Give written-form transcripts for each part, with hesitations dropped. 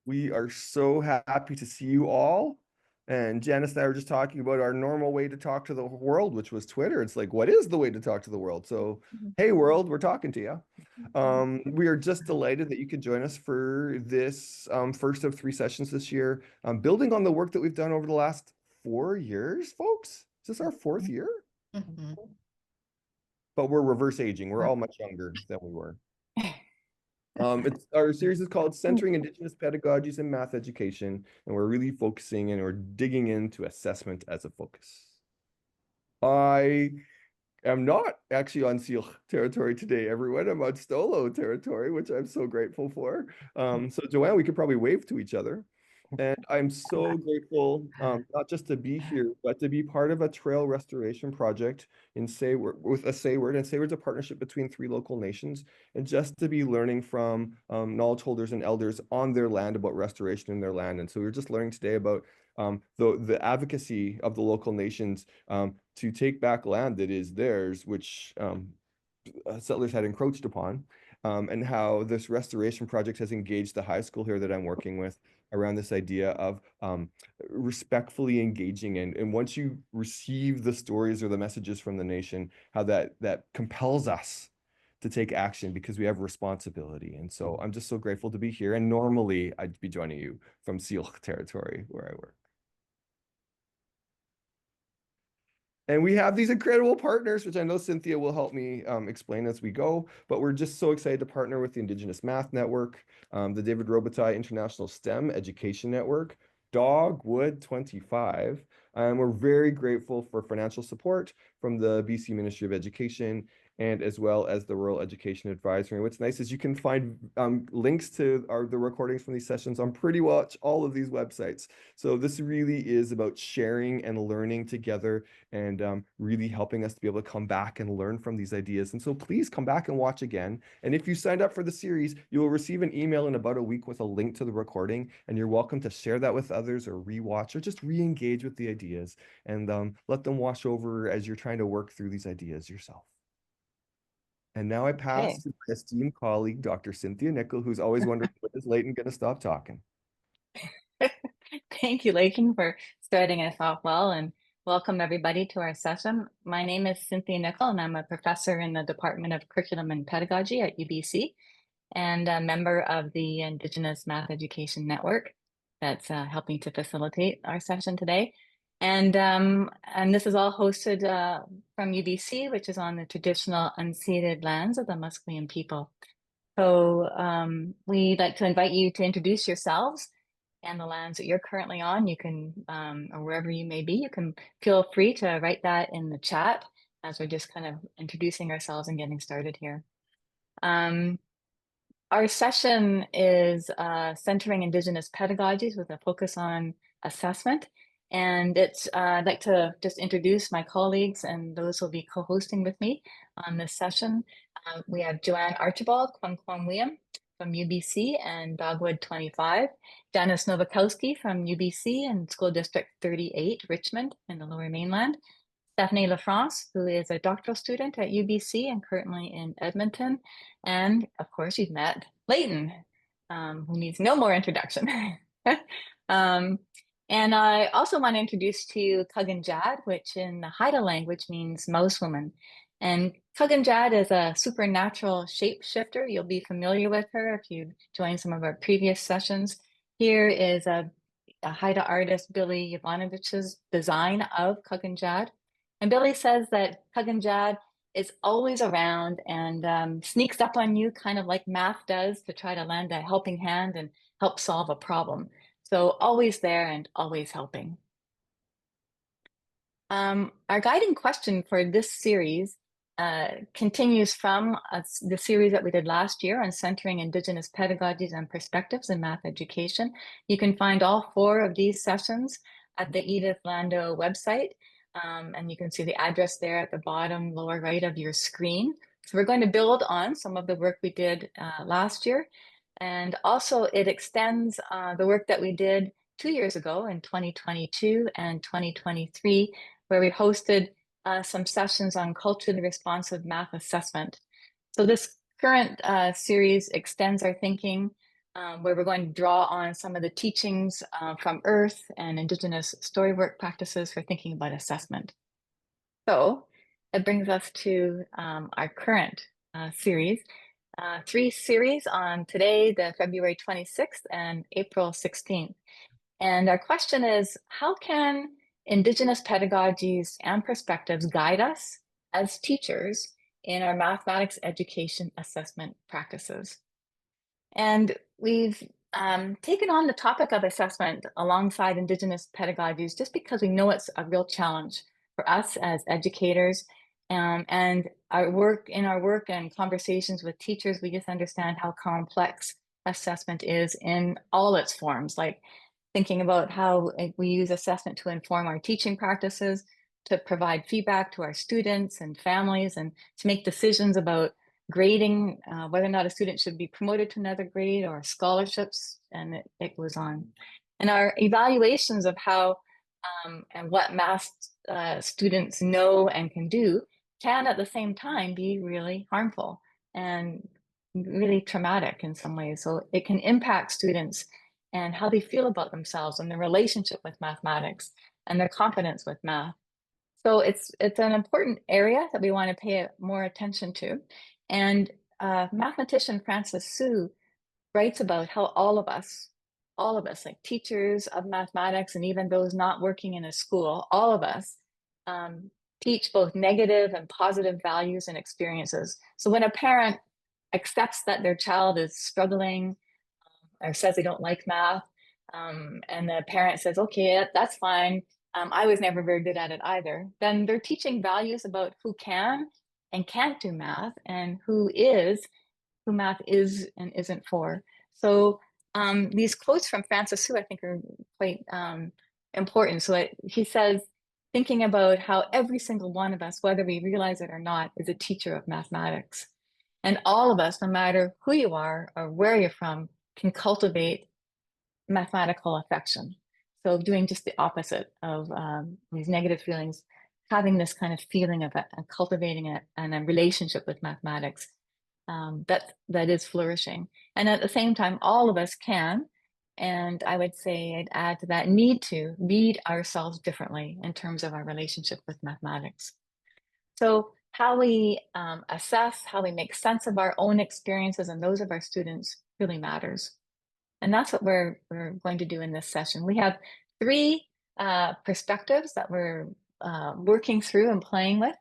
We are so happy to see you all. And Janice and I were just talking about our normal way to talk to the world, which was Twitter. It's like, what is the way to talk to the world? So, hey, world, we're talking to you. We are just delighted that you could join us for this first of three sessions this year, building on the work that we've done over the last 4 years, folks. Is this our fourth year? Mhm. But we're reverse aging. We're all much younger than we were. Our series is called Centering Indigenous Pedagogies in Math Education, and we're really focusing and we're digging into assessment as a focus. I am not actually on Seal territory today, everyone. I'm on Stolo territory, which I'm so grateful for. So Joanne, we could probably wave to each other. And I'm so grateful, not just to be here, but to be part of a trail restoration project in Sayward with a Sayward. And Sayward's a partnership between three local nations, and just to be learning from knowledge holders and elders on their land about restoration in their land. And so we were just learning today about the advocacy of the local nations to take back land that is theirs, which settlers had encroached upon, and how this restoration project has engaged the high school here that I'm working with around this idea of respectfully engaging and once you receive the stories or the messages from the nation, how that compels us to take action because we have responsibility. And so I'm just so grateful to be here. And normally I'd be joining you from Seal territory where I work. And we have these incredible partners, which I know Cynthia will help me explain as we go. But we're just so excited to partner with the Indigenous Math Network, the David Robitaille International STEM Education Network, Dogwood 25. And we're very grateful for financial support from the BC Ministry of Education and as well as the Rural Education Advisory. And what's nice is you can find links to the recordings from these sessions on pretty much all of these websites. So this really is about sharing and learning together and really helping us to be able to come back and learn from these ideas. And so please come back and watch again. And if you signed up for the series, you will receive an email in about a week with a link to the recording, and you're welcome to share that with others or rewatch or just re-engage with the ideas and let them wash over as you're trying to work through these ideas yourself. And now I pass Okay. to my esteemed colleague, Dr. Cynthia Nickel, who's always wondering when is Leighton going to stop talking. Thank you, Lakin, for starting us off well, and welcome everybody to our session. My name is Cynthia Nickel, and I'm a professor in the Department of Curriculum and Pedagogy at UBC and a member of the Indigenous Math Education Network that's helping to facilitate our session today. And this is all hosted from UBC, which is on the traditional unceded lands of the Musqueam people. So we'd like to invite you to introduce yourselves and the lands that you're currently on. You can, or wherever you may be, you can feel free to write that in the chat as we're just kind of introducing ourselves and getting started here. Our session is centering Indigenous pedagogies with a focus on assessment. And I'd like to just introduce my colleagues and those who will be co-hosting with me on this session. We have Joanne Archibald, Kwon Kwon Liam from UBC and Dogwood 25, Janice Nowakowski from UBC and School District 38, Richmond in the Lower Mainland, Stephanie LaFrance, who is a doctoral student at UBC and currently in Edmonton. And of course, you've met Leighton, who needs no more introduction. um, and I also want to introduce to you Kuganjad, which in the Haida language means mouse woman. And Kuganjad is a supernatural shapeshifter. You'll be familiar with her if you joined some of our previous sessions. Here is a Haida artist, Billy Yovanovitch's design of Kuganjad. And Billy says that Kuganjad is always around and sneaks up on you, kind of like math does, to try to lend a helping hand and help solve a problem. So always there and always helping. Our guiding question for this series continues from the series that we did last year on centering Indigenous pedagogies and perspectives in math education. You can find all 4 of these sessions at the Edith Lando website. And you can see the address there at the bottom lower right of your screen. So we're going to build on some of the work we did last year. And also it extends the work that we did 2 years ago in 2022 and 2023, where we hosted some sessions on culturally responsive math assessment. So this current series extends our thinking where we're going to draw on some of the teachings from Earth and Indigenous Storywork practices for thinking about assessment. So it brings us to our current series, 3 series on today, the February 26th and April 16th. And our question is, how can Indigenous pedagogies and perspectives guide us as teachers in our mathematics education assessment practices? And we've taken on the topic of assessment alongside Indigenous pedagogies just because we know it's a real challenge for us as educators. And our work and conversations with teachers, we just understand how complex assessment is in all its forms, like thinking about how we use assessment to inform our teaching practices, to provide feedback to our students and families, and to make decisions about grading, whether or not a student should be promoted to another grade or scholarships, and it goes on. And our evaluations of how and what math students know and can do can at the same time be really harmful and really traumatic in some ways. So it can impact students and how they feel about themselves and their relationship with mathematics and their confidence with math. So it's an important area that we want to pay more attention to. And mathematician Francis Su writes about how all of us, like teachers of mathematics and even those not working in a school, all of us teach both negative and positive values and experiences. So when a parent accepts that their child is struggling or says they don't like math, and the parent says, okay, that's fine. I was never very good at it either. Then they're teaching values about who can and can't do math and who math is and isn't for. So these quotes from Francis Su, I think, are quite important. So he says, thinking about how every single one of us, whether we realize it or not, is a teacher of mathematics. And all of us, no matter who you are or where you're from, can cultivate mathematical affection. So doing just the opposite of these negative feelings, having this kind of feeling of it and cultivating it and a relationship with mathematics that is flourishing. And at the same time, all of us can, and I would say I'd add to that, need to read ourselves differently in terms of our relationship with mathematics. So how we assess, how we make sense of our own experiences and those of our students really matters. And that's what we're going to do in this session. We have 3 perspectives that we're working through and playing with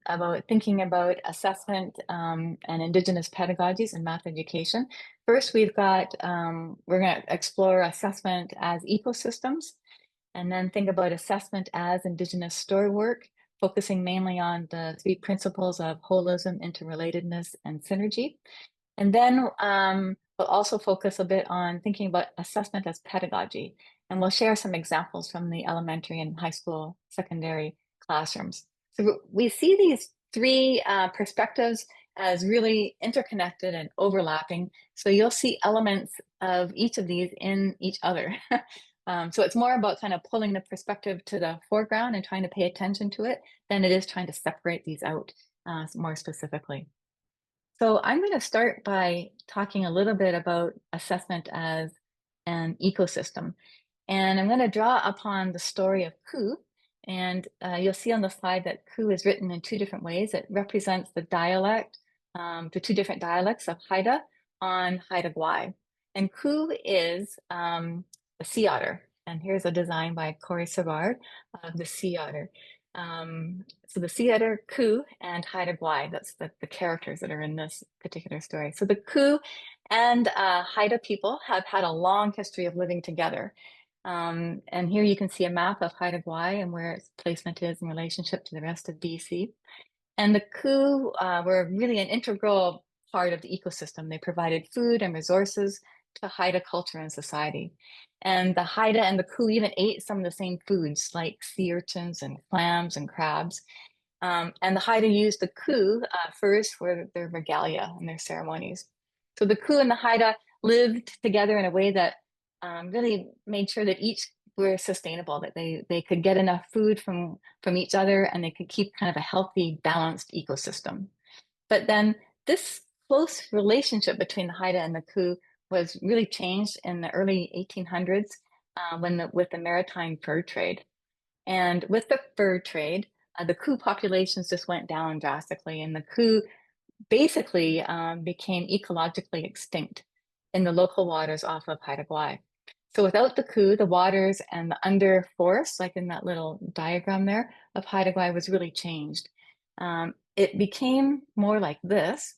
about thinking about assessment and Indigenous pedagogies in math education. First, we've got, we're going to explore assessment as ecosystems, and then think about assessment as Indigenous storywork, focusing mainly on the 3 principles of holism, interrelatedness, and synergy. And then we'll also focus a bit on thinking about assessment as pedagogy. And we'll share some examples from the elementary and high school, secondary classrooms. So we see these 3 perspectives as really interconnected and overlapping. So you'll see elements of each of these in each other. So it's more about kind of pulling the perspective to the foreground and trying to pay attention to it than it is trying to separate these out more specifically. So I'm going to start by talking a little bit about assessment as an ecosystem. And I'm going to draw upon the story of Ku. And you'll see on the slide that Ku is written in 2 different ways. It represents the dialect, the 2 different dialects of Haida on Haida Gwaii. And Ku is the sea otter. And here's a design by Corey Savard of the sea otter. So the sea otter, Ku, and Haida Gwaii, that's the characters that are in this particular story. So the Ku and Haida people have had a long history of living together. And here you can see a map of Haida Gwaii and where its placement is in relationship to the rest of BC. And the Ku were really an integral part of the ecosystem. They provided food and resources to Haida culture and society. And the Haida and the Ku even ate some of the same foods like sea urchins and clams and crabs. And the Haida used the Ku furs for their regalia and their ceremonies. So the Ku and the Haida lived together in a way that really made sure that each were sustainable, that they could get enough food from each other and they could keep kind of a healthy, balanced ecosystem. But then this close relationship between the Haida and the Ku was really changed in the early 1800s with the maritime fur trade. And with the fur trade, the coup populations just went down drastically, and the coup basically became ecologically extinct in the local waters off of Haida Gwaii. So without the coup, the waters and the under forest, like in that little diagram there, of Haida Gwaii was really changed. It became more like this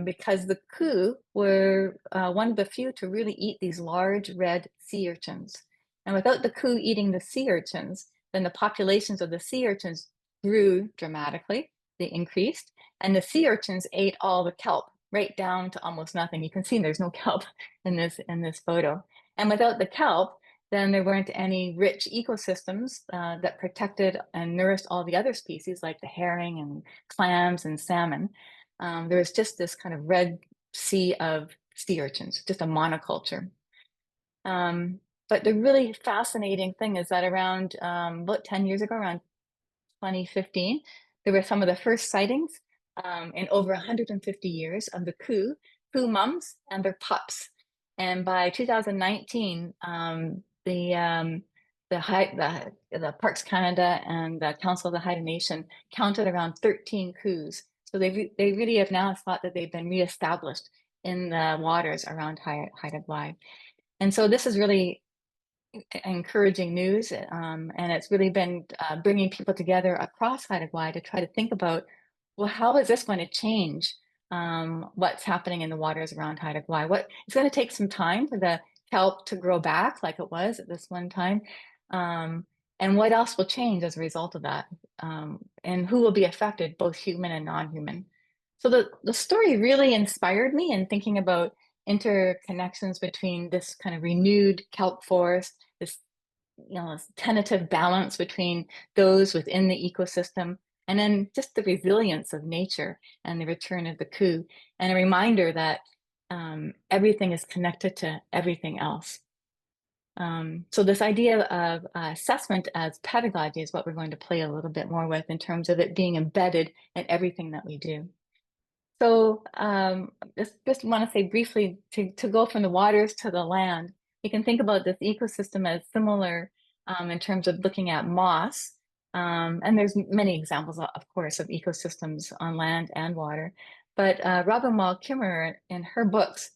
because the coup were one of the few to really eat these large red sea urchins. And without the coup eating the sea urchins, then the populations of the sea urchins grew dramatically. They increased, and the sea urchins ate all the kelp right down to almost nothing. You can see there's no kelp in this photo. And without the kelp, then there weren't any rich ecosystems that protected and nourished all the other species like the herring and clams and salmon. There was just this kind of red sea of sea urchins, just a monoculture. But the really fascinating thing is that around about 10 years ago, around 2015, there were some of the first sightings in over 150 years of the coup mums and their pups. And by 2019, the Parks Canada and the Council of the Haida Nation counted around 13 coups. So they really have now thought that they've been reestablished in the waters around Haida Gwaii. And so this is really encouraging news, and it's really been bringing people together across Haida Gwaii to try to think about, well, how is this going to change what's happening in the waters around Haida Gwaii? It's going to take some time for the kelp to grow back like it was at this one time, and what else will change as a result of that, and who will be affected, both human and non-human. So the story really inspired me in thinking about interconnections between this kind of renewed kelp forest, this tentative balance between those within the ecosystem, and then just the resilience of nature and the return of the coup, and a reminder that everything is connected to everything else. So this idea of assessment as pedagogy is what we're going to play a little bit more with in terms of it being embedded in everything that we do. So just want to say briefly, to go from the waters to the land, you can think about this ecosystem as similar in terms of looking at moss. And there's many examples, of course, of ecosystems on land and water. But Robin Wall Kimmerer, in her books,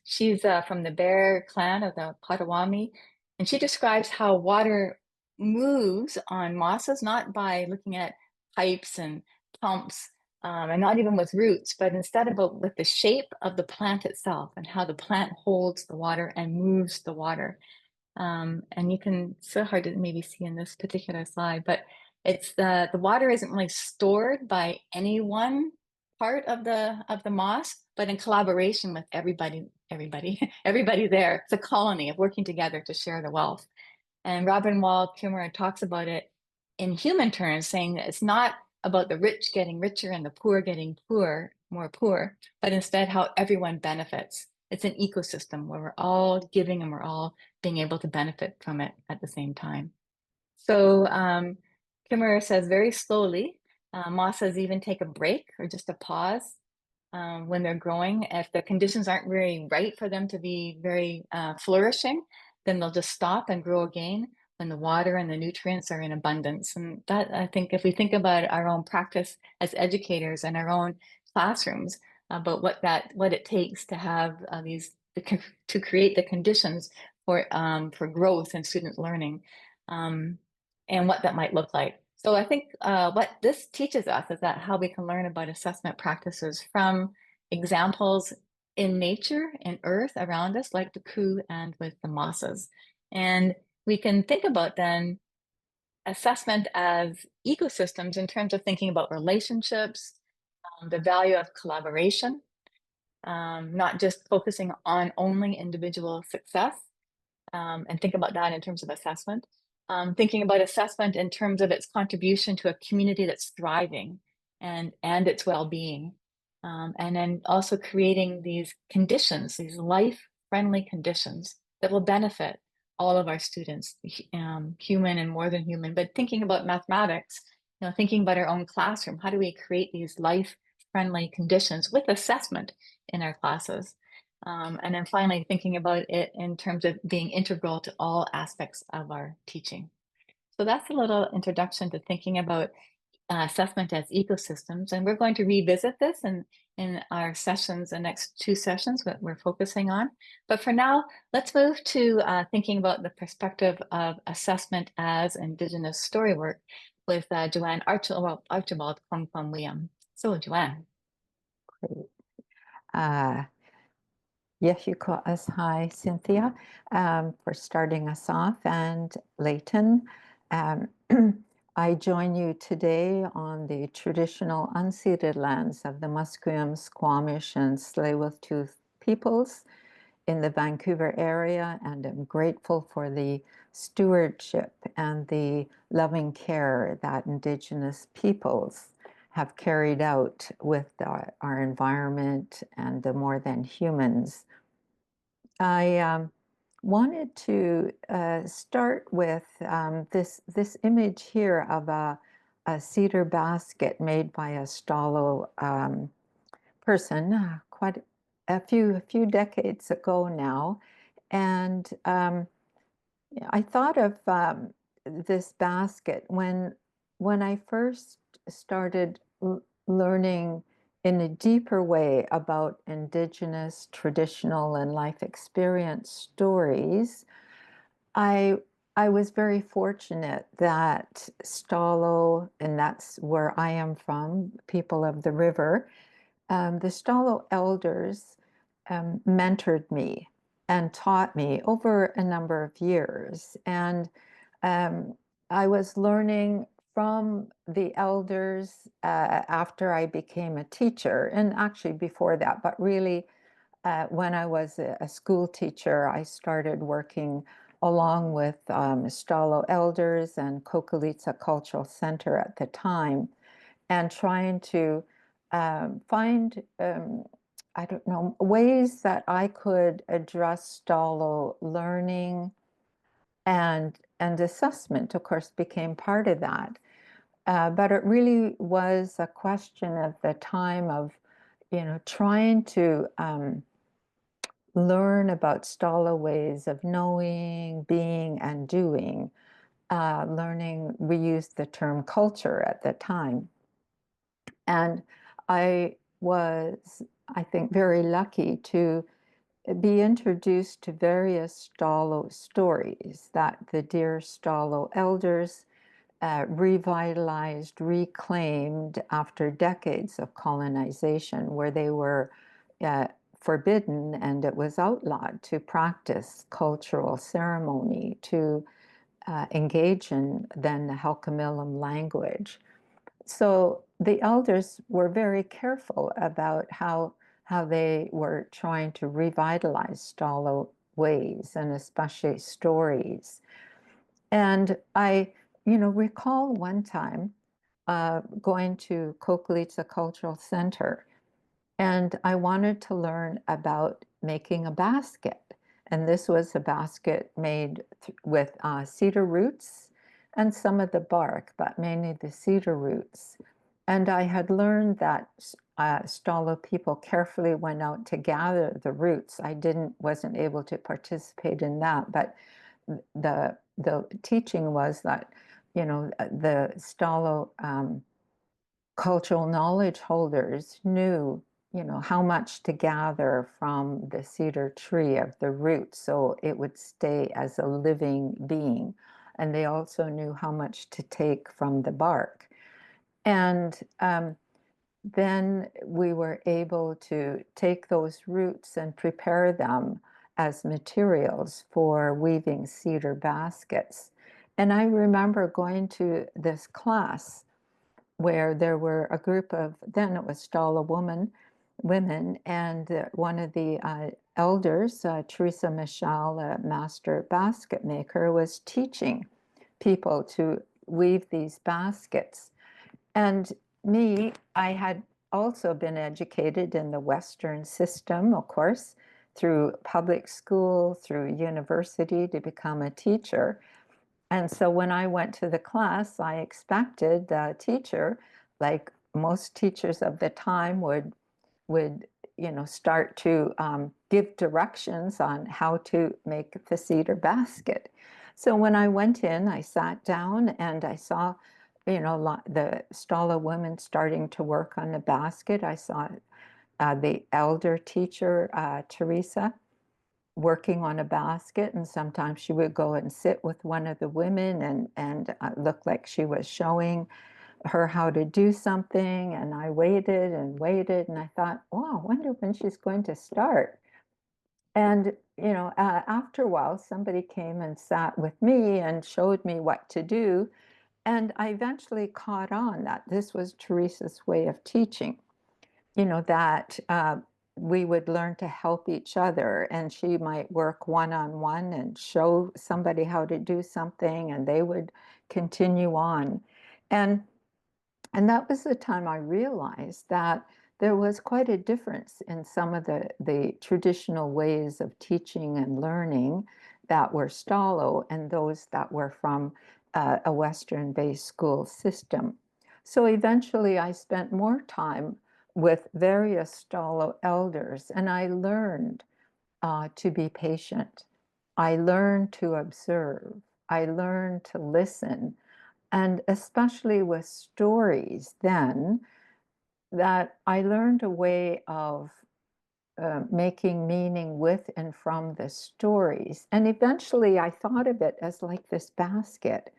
she's from the Bear clan of the Potawatomi, and she describes how water moves on mosses, not by looking at pipes and pumps, and not even with roots, but instead about with the shape of the plant itself and how the plant holds the water and moves the water. And you can, so hard to maybe see in this particular slide, but it's the water isn't really stored by any one part of the moss, but in collaboration with everybody there. It's a colony of working together to share the wealth. And Robin Wall Kimmerer talks about it in human terms, saying that it's not about the rich getting richer and the poor getting more poor, but instead how everyone benefits. It's an ecosystem where we're all giving and we're all being able to benefit from it at the same time. So Kimmerer says very slowly, mosses even take a break or just a pause when they're growing. If the conditions aren't very right for them to be very flourishing, then they'll just stop and grow again when the water and the nutrients are in abundance. And that, I think, if we think about our own practice as educators and our own classrooms, about what it takes to have to create the conditions for growth and student learning, and what that might look like. So I think what this teaches us is that how we can learn about assessment practices from examples in nature, in earth around us, like the coup and with the mosses. And we can think about then assessment as ecosystems in terms of thinking about relationships, the value of collaboration, not just focusing on only individual success, and think about that in terms of assessment. Thinking about assessment in terms of its contribution to a community that's thriving and its well-being. And then also creating these conditions, these life-friendly conditions that will benefit all of our students, human and more than human. But thinking about mathematics, thinking about our own classroom, how do we create these life-friendly conditions with assessment in our classes? And then finally, thinking about it in terms of being integral to all aspects of our teaching. So that's a little introduction to thinking about assessment as ecosystems. And we're going to revisit this in our sessions, the next two sessions, what we're focusing on. But for now, let's move to thinking about the perspective of assessment as Indigenous storywork with Joanne Archibald from William. So Joanne. Great. Yes, you call us. Hi, Cynthia, for starting us off, and Leighton. Um, I join you today on the traditional unceded lands of the Musqueam, Squamish, and Tsleil-Waututh peoples in the Vancouver area, and I'm grateful for the stewardship and the loving care that Indigenous peoples have carried out with our environment and the more than humans. I wanted to start with this image here of a cedar basket made by a Stalo person quite a few decades ago now, and I thought of this basket when I first started learning in a deeper way about Indigenous, traditional, and life experience stories. I I was very fortunate that Stalo, and that's where I am from, people of the river, the Stalo elders mentored me and taught me over a number of years. And um, I was learning from the elders after I became a teacher, and actually before that, but really when I was a school teacher, I started working along with Stalo elders and Kokolitsa Cultural Center at the time, and trying to find, I don't know, ways that I could address Stalo learning and assessment, of course, became part of that. But it really was a question of the time of, trying to learn about Stalo ways of knowing, being, and doing. Learning, we used the term culture at the time. And I was, I think, very lucky to be introduced to various Stalo stories that the dear Stalo elders revitalized, reclaimed after decades of colonization, where they were forbidden and it was outlawed to practice cultural ceremony, to engage in then the Halkamilam language. So the elders were very careful about how they were trying to revitalize Stalo ways and especially stories. And I, recall one time going to Kokolitsa Cultural Center, and I wanted to learn about making a basket. And this was a basket made with cedar roots and some of the bark, but mainly the cedar roots. And I had learned that Stalo people carefully went out to gather the roots. I wasn't able to participate in that, but the teaching was that, the Stalo cultural knowledge holders knew, how much to gather from the cedar tree of the roots so it would stay as a living being. And they also knew how much to take from the bark. And then we were able to take those roots and prepare them as materials for weaving cedar baskets. And I remember going to this class where there were a group of, then it was Stala women, and one of the elders, Teresa Michel, a master basket maker, was teaching people to weave these baskets. And me, I had also been educated in the Western system, of course, through public school, through university to become a teacher. And so when I went to the class, I expected the teacher, like most teachers of the time, would start to give directions on how to make the cedar basket. So when I went in, I sat down and I saw, the Stala women starting to work on the basket. I saw the elder teacher, Teresa, working on a basket, and sometimes she would go and sit with one of the women and look like she was showing her how to do something. And I waited and waited, and I thought, oh, I wonder when she's going to start. And after a while, somebody came and sat with me and showed me what to do, and I eventually caught on that this was Teresa's way of teaching, that we would learn to help each other, and she might work one-on-one and show somebody how to do something, and they would continue on. And that was the time I realized that there was quite a difference in some of the traditional ways of teaching and learning that were Stalo and those that were from a Western-based school system. So eventually I spent more time with various Stalo elders, and I learned to be patient. I learned to observe. I learned to listen. And especially with stories, then, that I learned a way of making meaning with and from the stories. And eventually I thought of it as like this basket.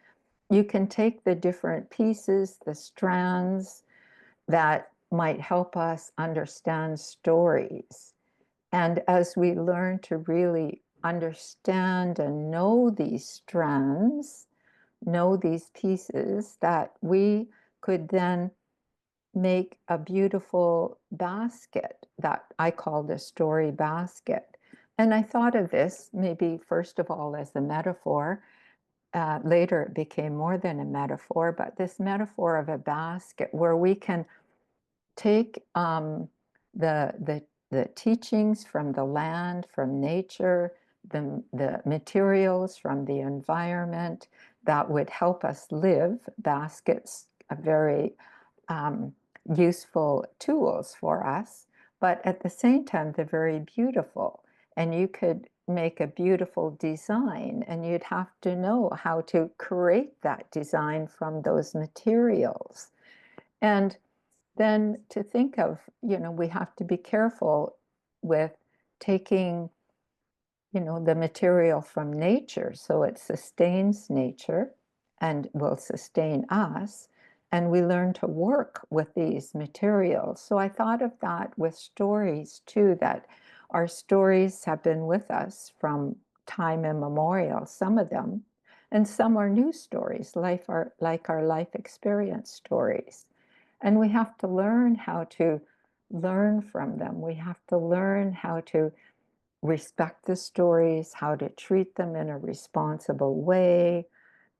You can take the different pieces, the strands that might help us understand stories. And as we learn to really understand and know these strands, know these pieces, that we could then make a beautiful basket that I call the story basket. And I thought of this maybe first of all as a metaphor. Later it became more than a metaphor, but this metaphor of a basket where we can take the teachings from the land, from nature, the materials from the environment that would help us live. Baskets are very useful tools for us, but at the same time, they're very beautiful. And you could make a beautiful design, and you'd have to know how to create that design from those materials. And then to think of, we have to be careful with taking, the material from nature so it sustains nature and will sustain us. And we learn to work with these materials. So I thought of that with stories too, that our stories have been with us from time immemorial, some of them, and some are new stories, like our life experience stories. And we have to learn how to learn from them. We have to learn how to respect the stories, how to treat them in a responsible way.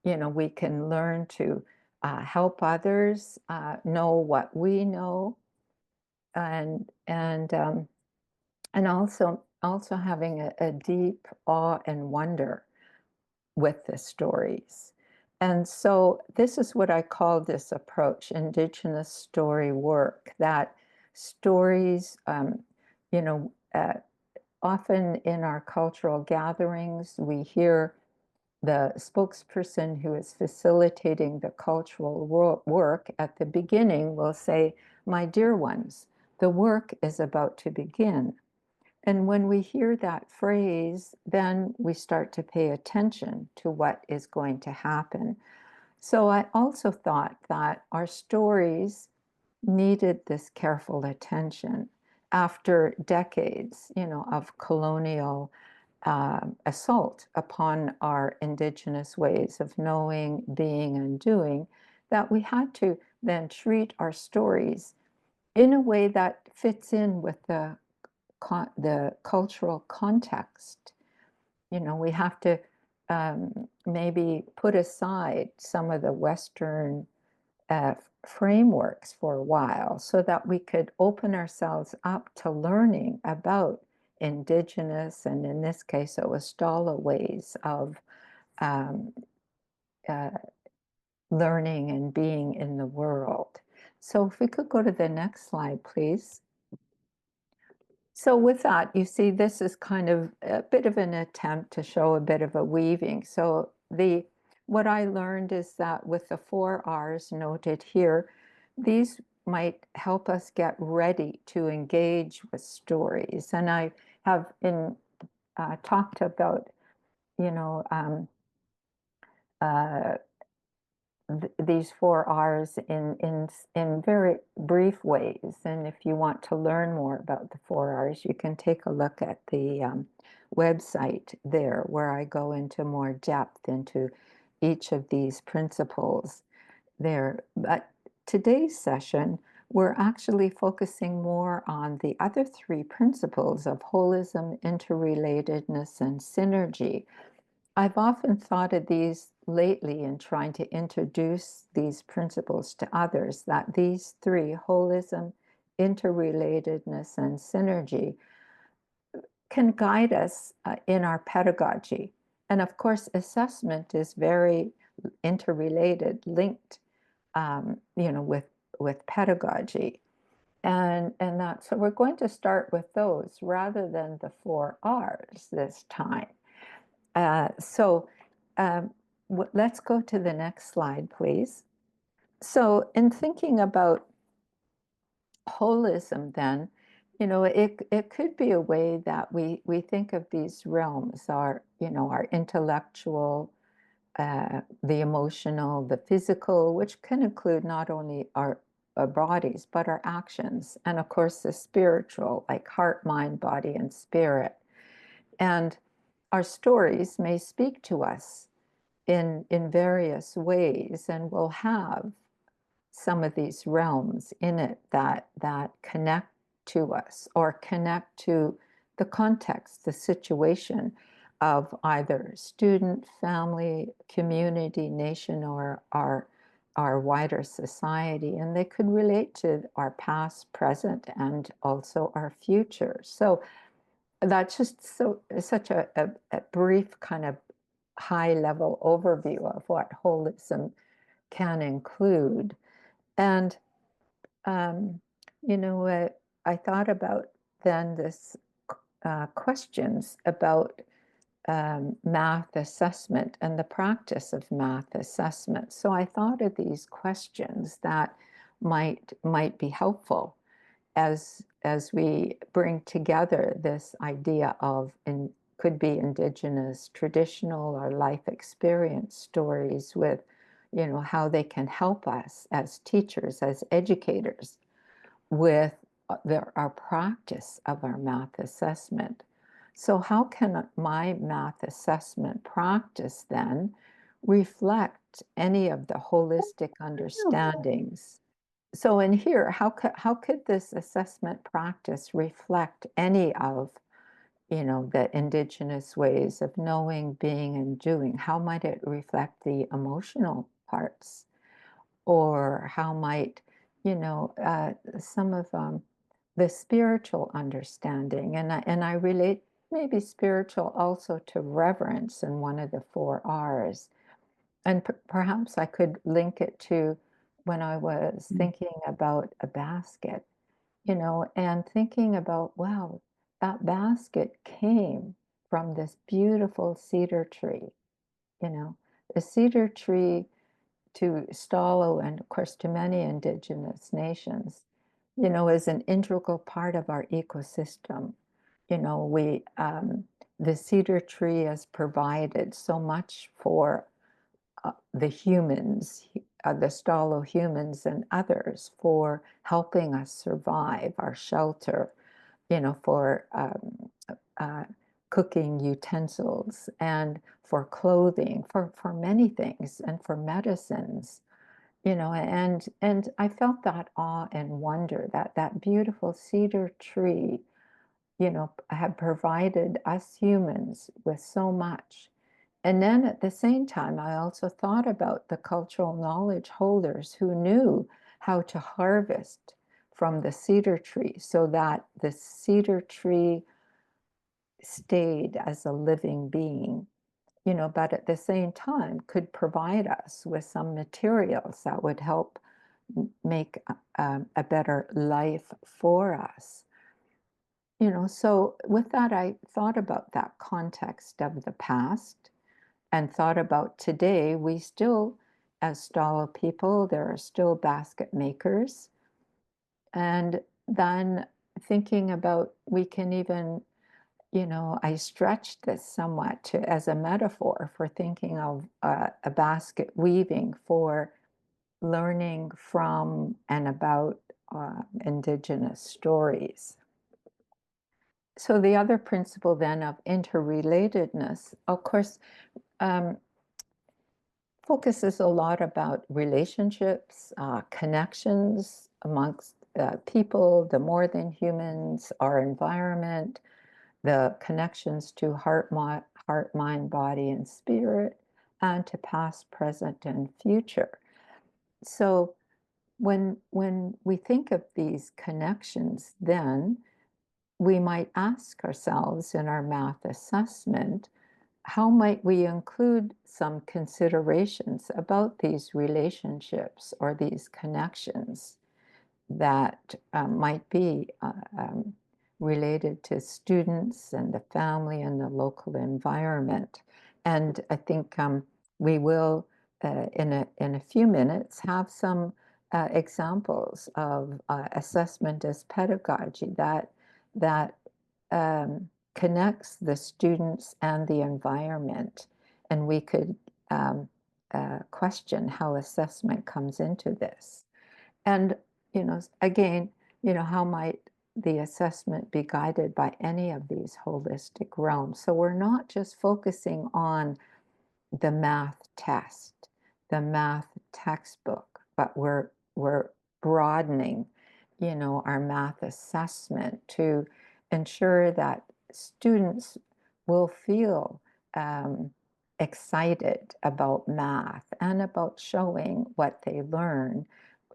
We can learn to help others know what we know, and also having a deep awe and wonder with the stories. And so this is what I call this approach, Indigenous story work, that stories, you know, uh, often in our cultural gatherings, we hear the spokesperson who is facilitating the cultural work at the beginning will say, "My dear ones, the work is about to begin." And when we hear that phrase, then we start to pay attention to what is going to happen. So I also thought that our stories needed this careful attention after decades, of colonial assault upon our Indigenous ways of knowing, being, and doing, that we had to then treat our stories in a way that fits in with the cultural context. We have to maybe put aside some of the Western frameworks for a while so that we could open ourselves up to learning about Indigenous, and in this case, it was Stala ways of um, uh, learning and being in the world. So if we could go to the next slide, please. So with that, you see, this is kind of a bit of an attempt to show a bit of a weaving. So what I learned is that with the 4 R's noted here, these might help us get ready to engage with stories. And I have talked about, you know, uh, these 4 R's in very brief ways. And if you want to learn more about the 4 R's, you can take a look at the website there, where I go into more depth into each of these principles there. But today's session, we're actually focusing more on the other 3 principles of holism, interrelatedness, and synergy. I've often thought of these lately in trying to introduce these principles to others, that these 3, holism, interrelatedness, and synergy, can guide us in our pedagogy. And of course, assessment is very interrelated, linked, with pedagogy. And so we're going to start with those rather than the 4 R's this time. So let's go to the next slide, please. So in thinking about holism, then, it could be a way that we think of these realms, our intellectual, the emotional, the physical, which can include not only our bodies, but our actions, and of course the spiritual, like heart, mind, body, and spirit. And our stories may speak to us in various ways, and will have some of these realms in it that connect to us or connect to the context, the situation of either student, family, community, nation, or our wider society. And they could relate to our past, present, and also our future. So that's just such a brief kind of high level overview of what holism can include. And, um, I thought about then this questions about math assessment and the practice of math assessment. So I thought of these questions that might be helpful as we bring together this idea of could be Indigenous traditional or life experience stories with, how they can help us as teachers, as educators, with our practice of our math assessment. So how can my math assessment practice then reflect any of the holistic understandings? So in here, how could this assessment practice reflect any of, the Indigenous ways of knowing, being, and doing? How might it reflect the emotional parts? Or how might, some of the spiritual understanding? And I relate maybe spiritual also to reverence in one of the 4 R's. And perhaps I could link it to when I was thinking about a basket, and thinking about, wow, that basket came from this beautiful cedar tree, the cedar tree to Stalo and of course to many Indigenous nations, is an integral part of our ecosystem. The cedar tree has provided so much for the humans, the Stalo humans and others, for helping us survive, our shelter, for cooking utensils and for clothing, for many things, and for medicines, and I felt that awe and wonder that that beautiful cedar tree, had provided us humans with so much. And then at the same time, I also thought about the cultural knowledge holders who knew how to harvest from the cedar tree so that the cedar tree stayed as a living being, but at the same time could provide us with some materials that would help make a better life for us. So with that, I thought about that context of the past and thought about today. We still, as Stala people, there are still basket makers. And then thinking about, we can even, I stretched this somewhat as a metaphor for thinking of a basket weaving for learning from and about Indigenous stories. So the other principle then of interrelatedness, of course, um, focuses a lot about relationships, connections amongst people, the more than humans, our environment, the connections to heart, mind, body, and spirit, and to past, present, and future. So when we think of these connections, then we might ask ourselves in our math assessment, how might we include some considerations about these relationships or these connections that might be related to students and the family and the local environment. And I think we will, in a few minutes, have some examples of assessment as pedagogy that connects the students and the environment. And we could question how assessment comes into this. And, again, how might the assessment be guided by any of these holistic realms? So we're not just focusing on the math test, the math textbook, but we're broadening, our math assessment to ensure that students will feel excited about math and about showing what they learn,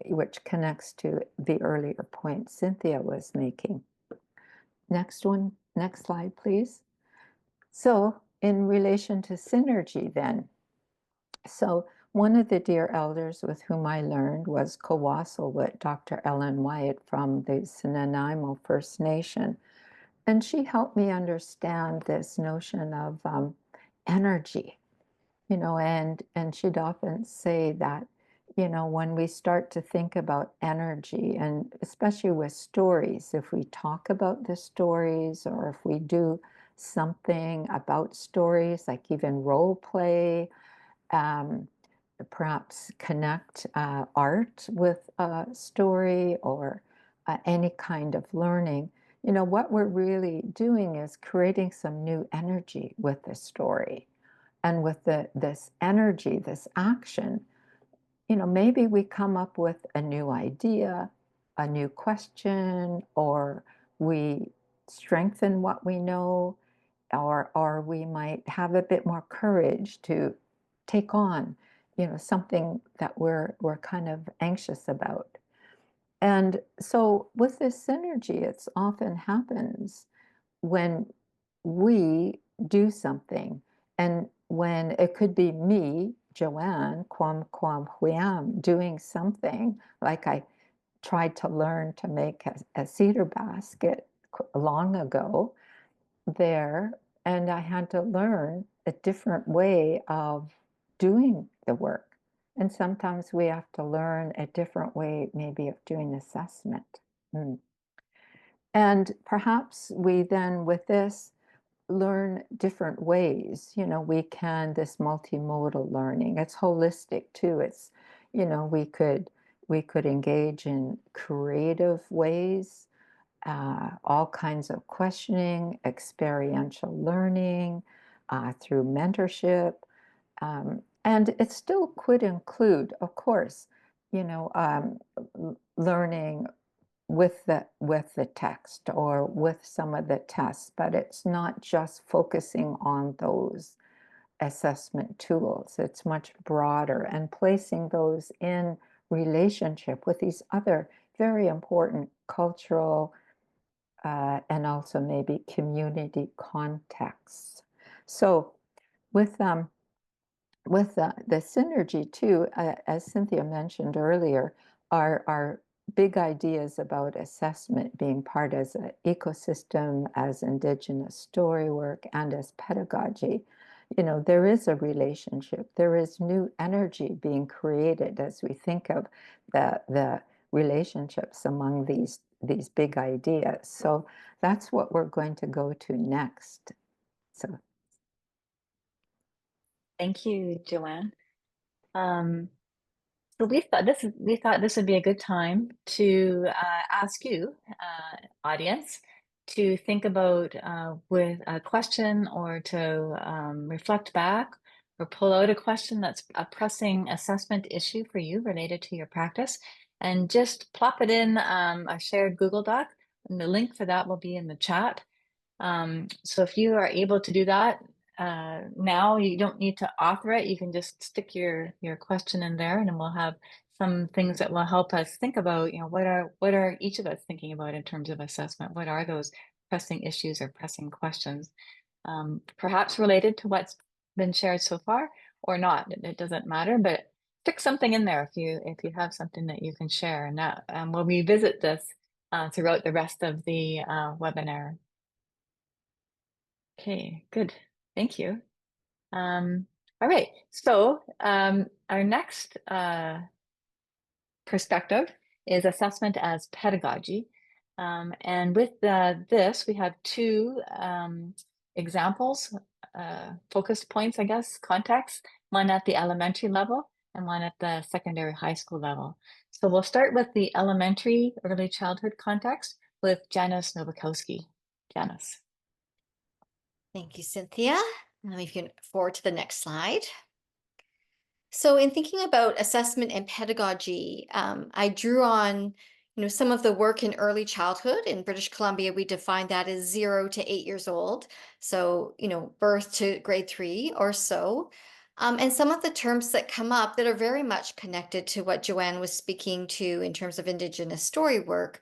which connects to the earlier point Cynthia was making. Next slide, please. So in relation to synergy then, so one of the dear elders with whom I learned was Kawasselwit, Dr. Ellen White from the Nanaimo First Nation. And she helped me understand this notion of energy, and she'd often say that, when we start to think about energy, and especially with stories, if we talk about the stories or if we do something about stories, like even role play, um, perhaps connect art with a story or any kind of learning, what we're really doing is creating some new energy with the story. And with this energy, this action, maybe we come up with a new idea, a new question, or we strengthen what we know, or we might have a bit more courage to take on, something that we're kind of anxious about. And so with this synergy, it's often happens when we do something, and when it could be me, Joanne, Kwam Huam, doing something, like I tried to learn to make a cedar basket long ago there, and I had to learn a different way of doing the work. And sometimes we have to learn a different way, maybe, of doing assessment. Mm. And perhaps we then, with this, learn different ways. We can, this multimodal learning, it's holistic too. It's, we could engage in creative ways, all kinds of questioning, experiential learning, through mentorship. And it still could include, of course, learning with the text or with some of the tests, but it's not just focusing on those assessment tools. It's much broader, and placing those in relationship with these other very important cultural and also maybe community contexts. So with the synergy too, as Cynthia mentioned earlier, our big ideas about assessment being part as an ecosystem, as Indigenous storywork, and as pedagogy, there is a relationship. There is new energy being created as we think of the relationships among these big ideas. So that's what we're going to go to next. So Thank you, Joanne. So we thought this would be a good time to ask you, audience, to think about with a question or to reflect back or pull out a question that's a pressing assessment issue for you related to your practice, and just plop it in a shared Google Doc, and the link for that will be in the chat. So if you are able to do that, now you don't need to author it. You can just stick your question in there, and then we'll have some things that will help us think about, what are each of us thinking about in terms of assessment? What are those pressing issues or pressing questions, perhaps related to what's been shared so far or not? It doesn't matter, but stick something in there if you have something that you can share, and that we'll revisit this throughout the rest of the webinar. Okay, good. Thank you. All right, so our next perspective is assessment as pedagogy. And with this, we have two examples, focus points, I guess, contexts, one at the elementary level and one at the secondary high school level. So we'll start with the elementary early childhood context with Janice Nowakowski. Janice. Thank you, Cynthia. Now we can forward to the next slide. So in thinking about assessment and pedagogy, I drew on some of the work in early childhood. In British Columbia, we define that as 0 to 8 years old. So, birth to grade 3 or so. And some of the terms that come up that are very much connected to what Joanne was speaking to in terms of Indigenous story work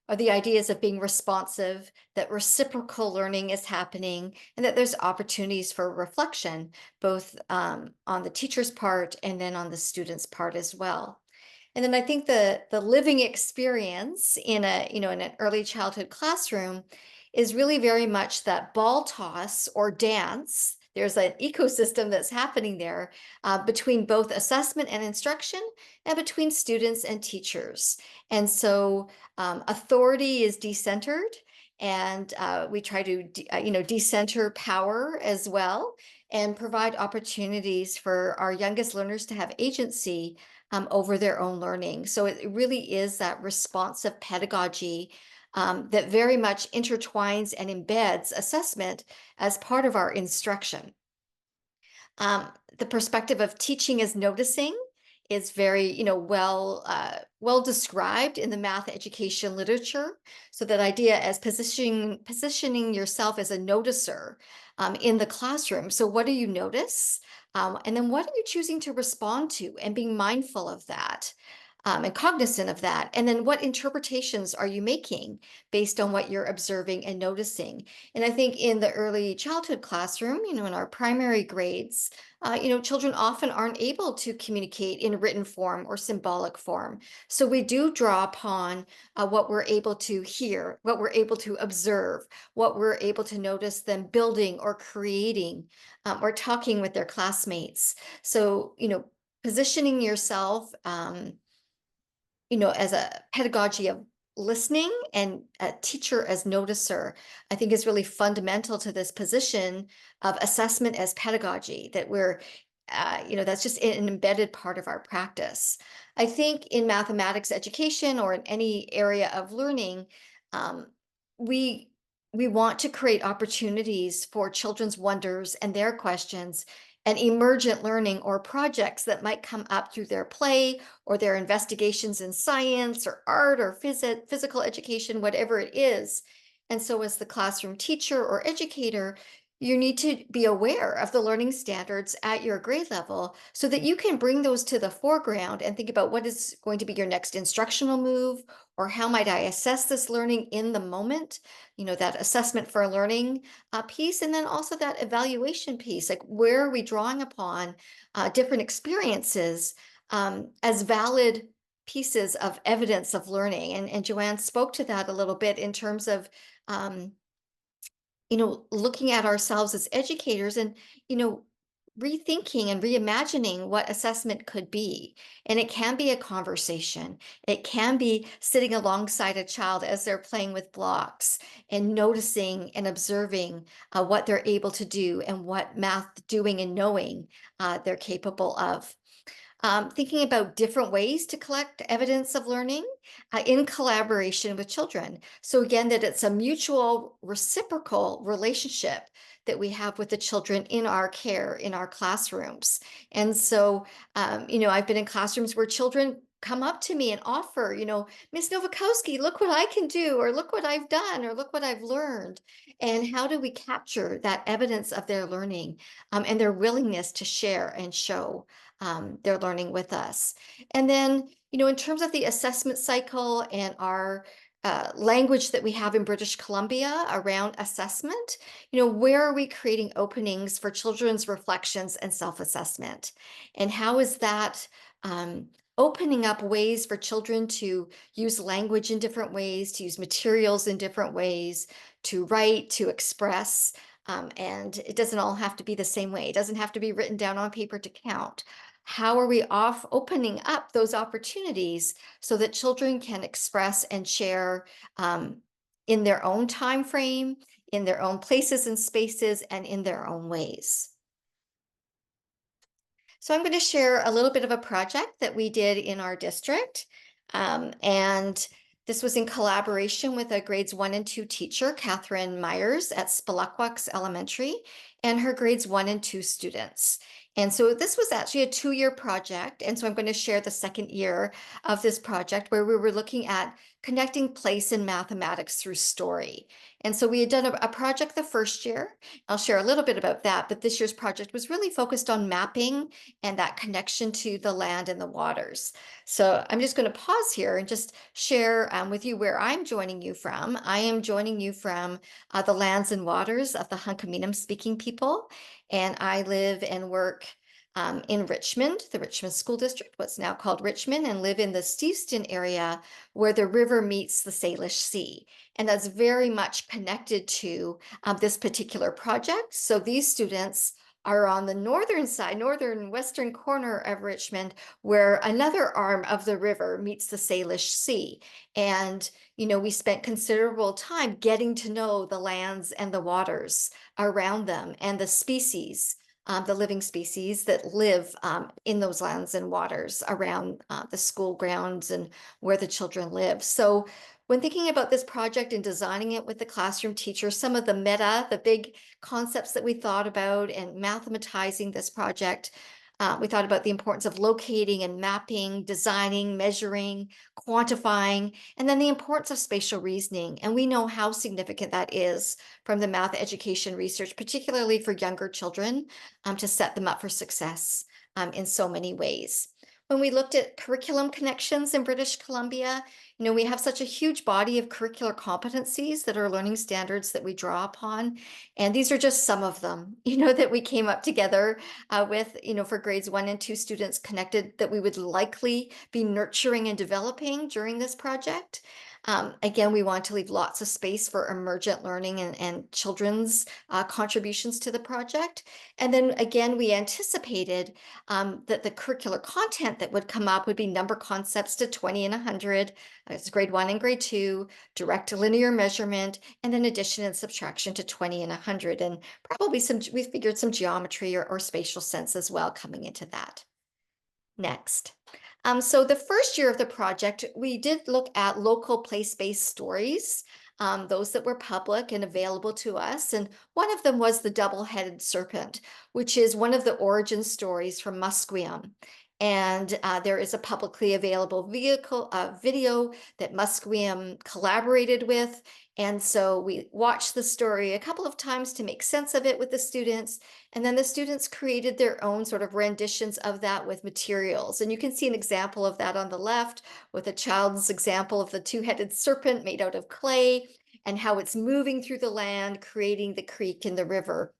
are the ideas of being responsive, that reciprocal learning is happening, and that there's opportunities for reflection, both on the teacher's part and then on the student's part as well. And then I think the living experience in in an early childhood classroom is really very much that ball toss or dance. There's an ecosystem that's happening there between both assessment and instruction, and between students and teachers. And so authority is decentered, and we try to decenter power as well, and provide opportunities for our youngest learners to have agency over their own learning. So it really is that responsive pedagogy that very much intertwines and embeds assessment as part of our instruction. The perspective of teaching as noticing is very, well described in the math education literature. So that idea as positioning yourself as a noticer in the classroom. So what do you notice? And then what are you choosing to respond to, and being mindful of that? And cognizant of that. And then what interpretations are you making based on what you're observing and noticing? And I think in the early childhood classroom, in our primary grades, children often aren't able to communicate in written form or symbolic form. So we do draw upon what we're able to hear, what we're able to observe, what we're able to notice them building or creating or talking with their classmates. So, positioning yourself, as a pedagogy of listening and a teacher as noticer, I think is really fundamental to this position of assessment as pedagogy, that we're, that's just an embedded part of our practice. I think in mathematics education or in any area of learning, we want to create opportunities for children's wonders and their questions, and emergent learning or projects that might come up through their play or their investigations in science or art or physical education, whatever it is. And so as the classroom teacher or educator, you need to be aware of the learning standards at your grade level so that you can bring those to the foreground and think about what is going to be your next instructional move, or how might I assess this learning in the moment, that assessment for learning piece, and then also that evaluation piece, like where are we drawing upon different experiences as valid pieces of evidence of learning. And Joanne spoke to that a little bit in terms of, looking at ourselves as educators and, rethinking and reimagining what assessment could be. And it can be a conversation. It can be sitting alongside a child as they're playing with blocks and noticing and observing what they're able to do and what math doing and knowing they're capable of. Thinking about different ways to collect evidence of learning in collaboration with children. So again, that it's a mutual reciprocal relationship that we have with the children in our care, in our classrooms. And so, I've been in classrooms where children come up to me and offer, Miss Nowakowski, look what I can do, or look what I've done, or look what I've learned. And how do we capture that evidence of their learning and their willingness to share and show their learning with us? And then, in terms of the assessment cycle and our language that we have in British Columbia around assessment, where are we creating openings for children's reflections and self-assessment? And how is that opening up ways for children to use language in different ways, to use materials in different ways, to write, to express? And it doesn't all have to be the same way. It doesn't have to be written down on paper to count. How are we opening up those opportunities so that children can express and share in their own time frame, in their own places and spaces, and in their own ways? So I'm going to share a little bit of a project that we did in our district. And this was in collaboration with a grades 1 and 2 teacher, Catherine Myers at Spilakwax Elementary, and her grades 1 and 2 students. And so this was actually a 2-year project. And so I'm going to share the second year of this project where we were looking at connecting place and mathematics through story. And so we had done a project the first year. I'll share a little bit about that, but this year's project was really focused on mapping and that connection to the land and the waters. So I'm just going to pause here and just share with you where I'm joining you from. I am joining you from the lands and waters of the Hunkaminam speaking people. And I live and work in Richmond, the Richmond School District, what's now called Richmond, and live in the Steveston area where the river meets the Salish Sea. And that's very much connected to this particular project. So these students are on the northern side, northern western corner of Richmond, where another arm of the river meets the Salish Sea. And, we spent considerable time getting to know the lands and the waters around them and the species, the living species that live in those lands and waters around the school grounds and where the children live. So when thinking about this project and designing it with the classroom teacher, some of the big concepts that we thought about and mathematizing this project, we thought about the importance of locating and mapping, designing, measuring, quantifying, and then the importance of spatial reasoning. And we know how significant that is from the math education research, particularly for younger children, to set them up for success in so many ways. When we looked at curriculum connections in British Columbia, we have such a huge body of curricular competencies that are learning standards that we draw upon. And these are just some of them, that we came up together with, for grades 1 and 2 students connected that we would likely be nurturing and developing during this project. Again, we want to leave lots of space for emergent learning and children's contributions to the project. And then again, we anticipated that the curricular content that would come up would be number concepts to 20 and 100. It's grade 1 and grade 2, direct linear measurement, and then addition and subtraction to 20 and 100. And probably we figured some geometry or spatial sense as well coming into that. Next. So the first year of the project, we did look at local place-based stories, those that were public and available to us. And one of them was the double-headed serpent, which is one of the origin stories from Musqueam. And there is a publicly available video that Musqueam collaborated with. And so we watched the story a couple of times to make sense of it with the students. And then the students created their own sort of renditions of that with materials. And you can see an example of that on the left with a child's example of the two-headed serpent made out of clay and how it's moving through the land, creating the creek and the river.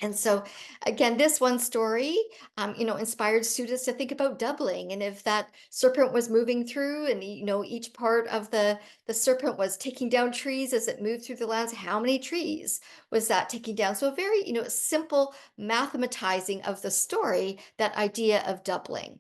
And so, again, this one story, inspired students to think about doubling. And if that serpent was moving through and, each part of the serpent was taking down trees as it moved through the lands, how many trees was that taking down? So a very, simple mathematizing of the story, that idea of doubling.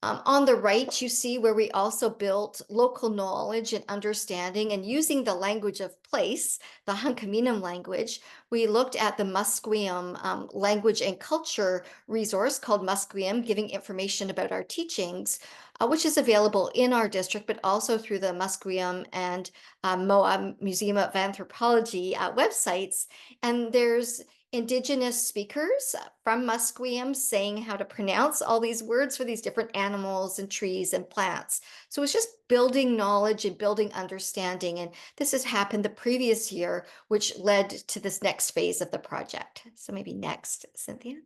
On the right, you see where we also built local knowledge and understanding and using the language of place, the Hunkaminam language. We looked at the Musqueam language and culture resource called Musqueam, giving information about our teachings, which is available in our district, but also through the Musqueam and Moa Museum of Anthropology websites. And there's Indigenous speakers from Musqueam saying how to pronounce all these words for these different animals and trees and plants. So it's just building knowledge and building understanding. And this has happened the previous year, which led to this next phase of the project. So maybe next, Cynthia.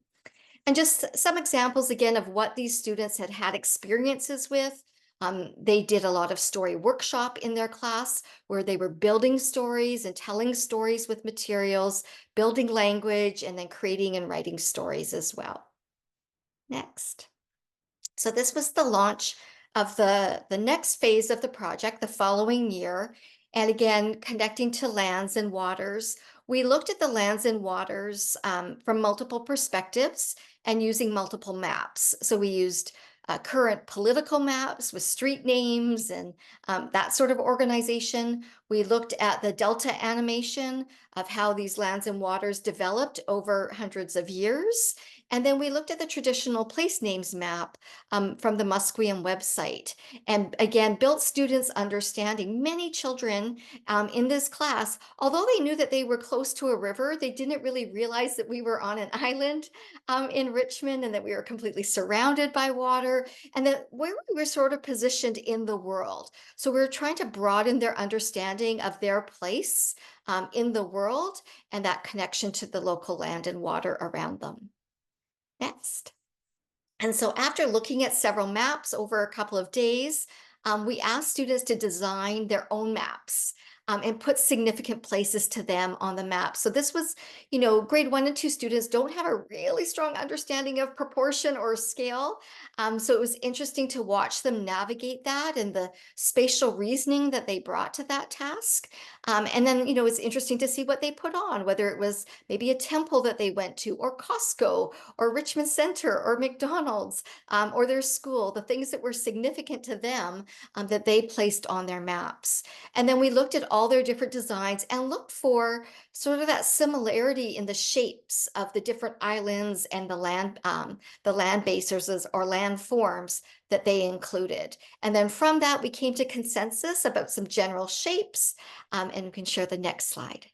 And just some examples again of what these students had had experiences with. They did a lot of story workshop in their class where they were building stories and telling stories with materials, building language, and then creating and writing stories as well. Next. So this was the launch of the next phase of the project the following year. And again, connecting to lands and waters. We looked at the lands and waters from multiple perspectives and using multiple maps. So we used current political maps with street names and that sort of organization. We looked at the delta animation of how these lands and waters developed over hundreds of years. And then we looked at the traditional place names map from the Musqueam website. And again, built students' understanding. Many children in this class, although they knew that they were close to a river, they didn't really realize that we were on an island in Richmond and that we were completely surrounded by water and that where we were sort of positioned in the world. So we were trying to broaden their understanding of their place in the world and that connection to the local land and water around them. Next. And so after looking at several maps over a couple of days, we asked students to design their own maps and put significant places to them on the map. So this was, grade 1 and 2 students don't have a really strong understanding of proportion or scale. So it was interesting to watch them navigate that and the spatial reasoning that they brought to that task. And then, it's interesting to see what they put on, whether it was maybe a temple that they went to or Costco or Richmond Center or McDonald's or their school, the things that were significant to them that they placed on their maps. And then we looked at all their different designs and looked for sort of that similarity in the shapes of the different islands and the land bases or land forms that they included. And then from that, we came to consensus about some general shapes, and we can share the next slide.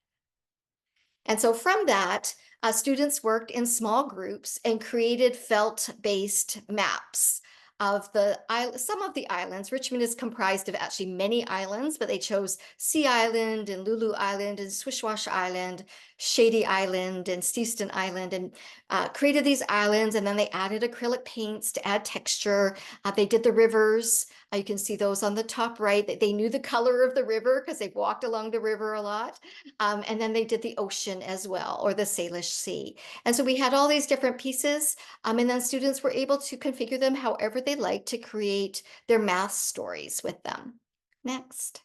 And so from that, students worked in small groups and created felt-based maps of some of the islands. Richmond is comprised of actually many islands, but they chose Sea Island and Lulu Island and Swishwash Island, Shady Island and Steveston Island, and created these islands. And then they added acrylic paints to add texture. They did the rivers. You can see those on the top right. They knew the color of the river because they've walked along the river a lot. And then they did the ocean as well, or the Salish Sea. And so we had all these different pieces, and then students were able to configure them however they liked to create their math stories with them. Next.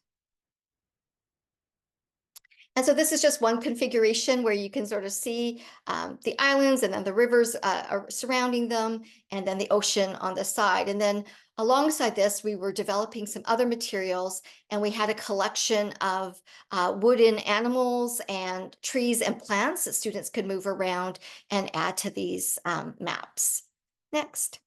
And so this is just one configuration where you can sort of see the islands and then the rivers are surrounding them, and then the ocean on the side. And then alongside this, we were developing some other materials, and we had a collection of wooden animals and trees and plants that students could move around and add to these maps. Next.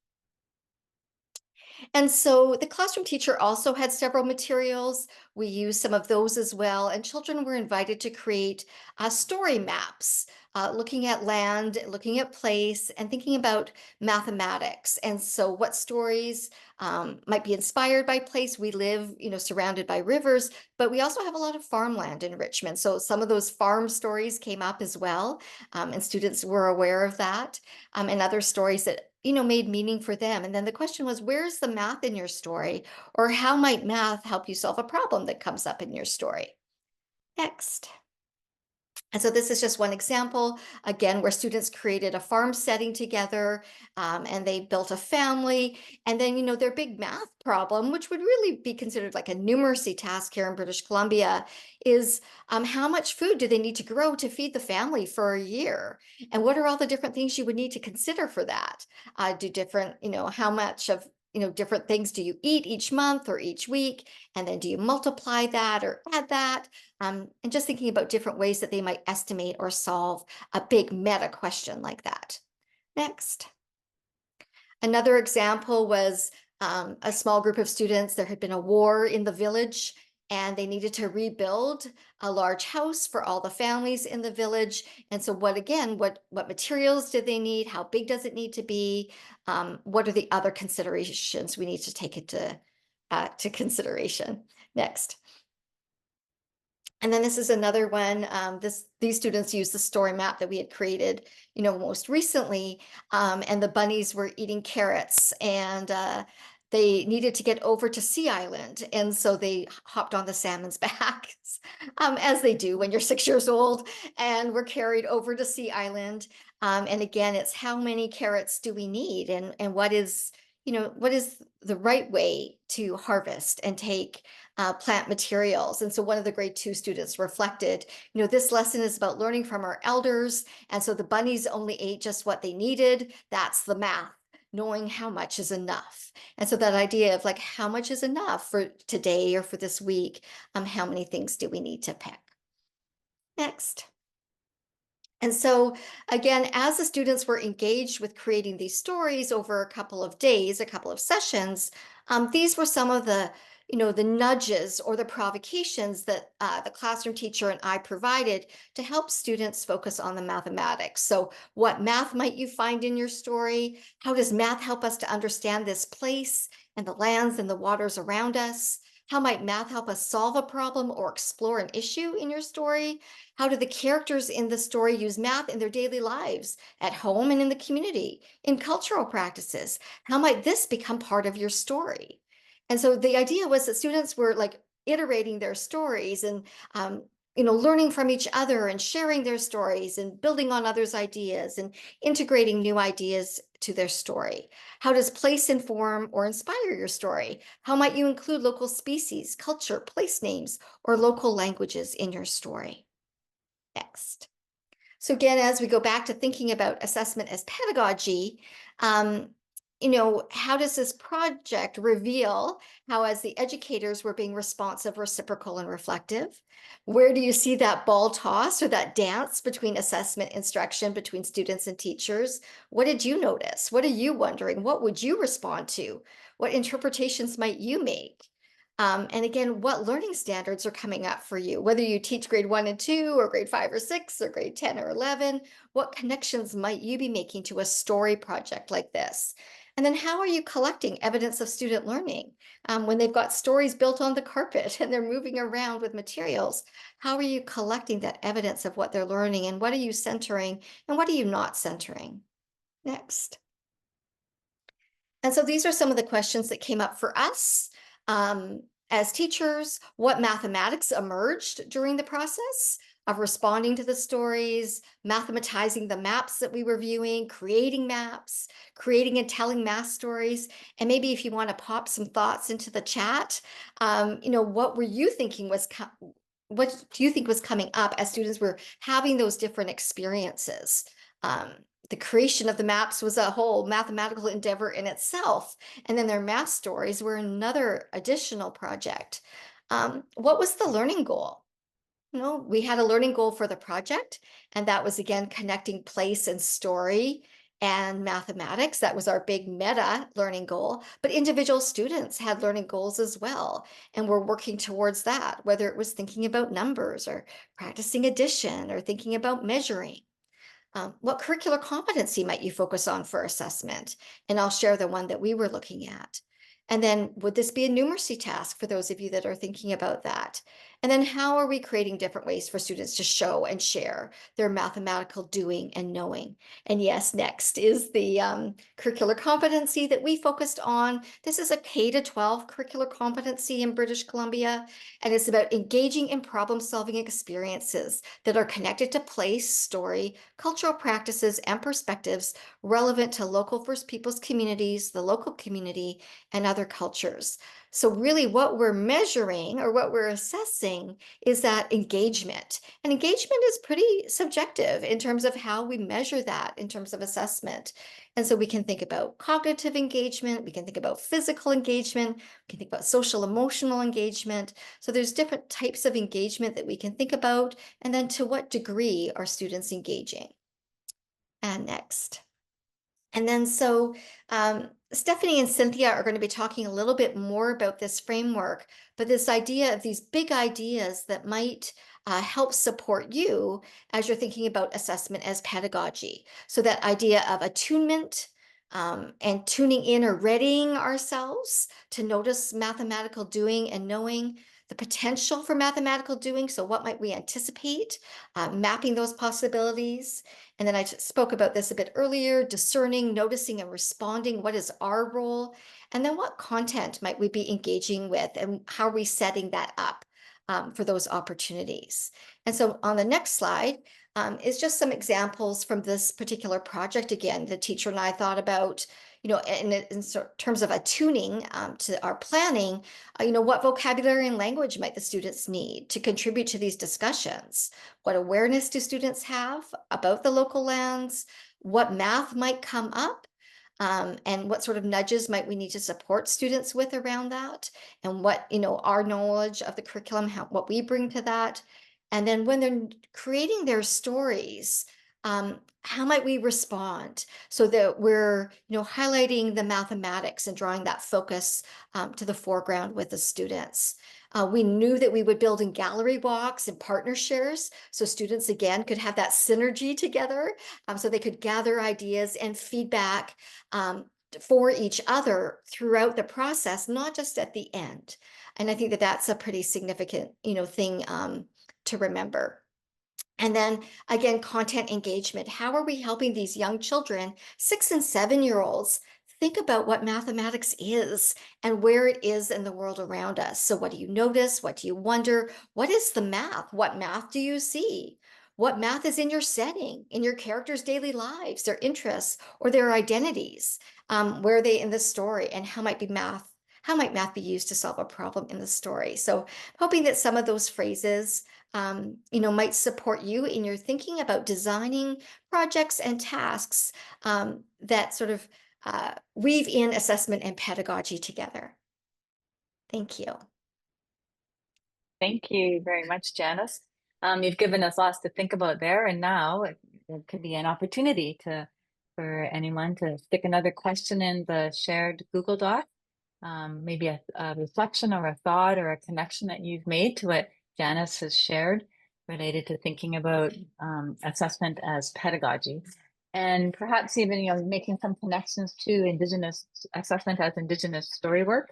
And so the classroom teacher also had several materials. We used some of those as well. And children were invited to create story maps, looking at land, looking at place, and thinking about mathematics. And so what stories might be inspired by place. We live, surrounded by rivers, but we also have a lot of farmland in Richmond. So some of those farm stories came up as well. And students were aware of that. And other stories that made meaning for them. And then the question was, where's the math in your story? Or how might math help you solve a problem that comes up in your story? Next. And so this is just one example, again, where students created a farm setting together, and they built a family. And then, their big math problem, which would really be considered like a numeracy task here in British Columbia, is how much food do they need to grow to feed the family for a year? And what are all the different things you would need to consider for that? How much of different things do you eat each month or each week? And then do you multiply that or add that? And just thinking about different ways that they might estimate or solve a big meta question like that. Next. Another example was a small group of students. There had been a war in the village, and they needed to rebuild a large house for all the families in the village. And so what materials did they need? How big does it need to be? What are the other considerations we need to take into consideration? Next. And then this is another one. These students used the story map that we had created, most recently, and the bunnies were eating carrots, and they needed to get over to Sea Island, and so they hopped on the salmon's backs, as they do when you're 6 years old, and were carried over to Sea Island. And again, it's how many carrots do we need, and what is the right way to harvest and take plant materials. And so one of the grade 2 students reflected, this lesson is about learning from our elders. And so the bunnies only ate just what they needed. That's the math, knowing how much is enough. And so that idea of like, how much is enough for today or for this week? How many things do we need to pick? Next. And so again, as the students were engaged with creating these stories over a couple of days, a couple of sessions, these were some of the nudges or the provocations that the classroom teacher and I provided to help students focus on the mathematics. So what math might you find in your story? How does math help us to understand this place and the lands and the waters around us? How might math help us solve a problem or explore an issue in your story? How do the characters in the story use math in their daily lives, at home and in the community, in cultural practices? How might this become part of your story? And so the idea was that students were like iterating their stories and learning from each other and sharing their stories and building on others' ideas and integrating new ideas to their story. How does place inform or inspire your story? How might you include local species, culture, place names, or local languages in your story? Next. So again, as we go back to thinking about assessment as pedagogy, how does this project reveal how, as the educators, were being responsive, reciprocal, and reflective? Where do you see that ball toss or that dance between assessment instruction between students and teachers? What did you notice? What are you wondering? What would you respond to? What interpretations might you make? And again, what learning standards are coming up for you? Whether you teach grade 1 and 2 or grade 5 or 6 or grade 10 or 11, what connections might you be making to a story project like this? And then how are you collecting evidence of student learning? When they've got stories built on the carpet and they're moving around with materials, how are you collecting that evidence of what they're learning, and what are you centering and what are you not centering? Next. And so these are some of the questions that came up for us as teachers. What mathematics emerged during the process of responding to the stories, mathematizing the maps that we were viewing, creating maps, creating and telling math stories? And maybe if you want to pop some thoughts into the chat, what were you thinking what do you think was coming up as students were having those different experiences? The creation of the maps was a whole mathematical endeavor in itself. And then their math stories were another additional project. What was the learning goal? We had a learning goal for the project, and that was, again, connecting place and story and mathematics. That was our big meta learning goal. But individual students had learning goals as well, and we're working towards that, whether it was thinking about numbers or practicing addition or thinking about measuring. What curricular competency might you focus on for assessment? And I'll share the one that we were looking at. And then would this be a numeracy task for those of you that are thinking about that? And then how are we creating different ways for students to show and share their mathematical doing and knowing? And yes, next is the curricular competency that we focused on. This is a K-12 curricular competency in British Columbia, and it's about engaging in problem-solving experiences that are connected to place, story, cultural practices, and perspectives relevant to local First Peoples communities, the local community, and other cultures. So really what we're measuring or what we're assessing is that engagement. And engagement is pretty subjective in terms of how we measure that in terms of assessment. And so we can think about cognitive engagement, we can think about physical engagement, we can think about social emotional engagement. So there's different types of engagement that we can think about, and then to what degree are students engaging? And next. And then so Stephanie and Cynthia are going to be talking a little bit more about this framework, but this idea of these big ideas that might help support you as you're thinking about assessment as pedagogy. So that idea of attunement and tuning in or readying ourselves to notice mathematical doing and knowing, the potential for mathematical doing. So what might we anticipate? Mapping those possibilities. And then I spoke about this a bit earlier, discerning, noticing, and responding. What is our role? And then what content might we be engaging with, and how are we setting that up for those opportunities? And so on the next slide is just some examples from this particular project. Again, the teacher and I thought about, in terms of attuning to our planning, what vocabulary and language might the students need to contribute to these discussions? What awareness do students have about the local lands? What math might come up? And what sort of nudges might we need to support students with around that? And what, our knowledge of the curriculum, what we bring to that. And then when they're creating their stories, how might we respond so that we're, highlighting the mathematics and drawing that focus to the foreground with the students? We knew that we would build in gallery walks and partner shares, so students again could have that synergy together, so they could gather ideas and feedback for each other throughout the process, not just at the end. And I think that that's a pretty significant, thing to remember. And then again, content engagement. How are we helping these young children, 6 and 7-year-olds, think about what mathematics is and where it is in the world around us? So what do you notice? What do you wonder? What is the math? What math do you see? What math is in your setting, in your characters' daily lives, their interests, or their identities? Where are they in the story? And how might math be used to solve a problem in the story? So hoping that some of those phrases might support you in your thinking about designing projects and tasks that sort of weave in assessment and pedagogy together. Thank you. Thank you very much, Janice. You've given us lots to think about there, and now it could be an opportunity for anyone to stick another question in the shared Google Doc, maybe a reflection or a thought or a connection that you've made to what Janice has shared related to thinking about assessment as pedagogy, and perhaps even making some connections to Indigenous assessment as Indigenous storywork,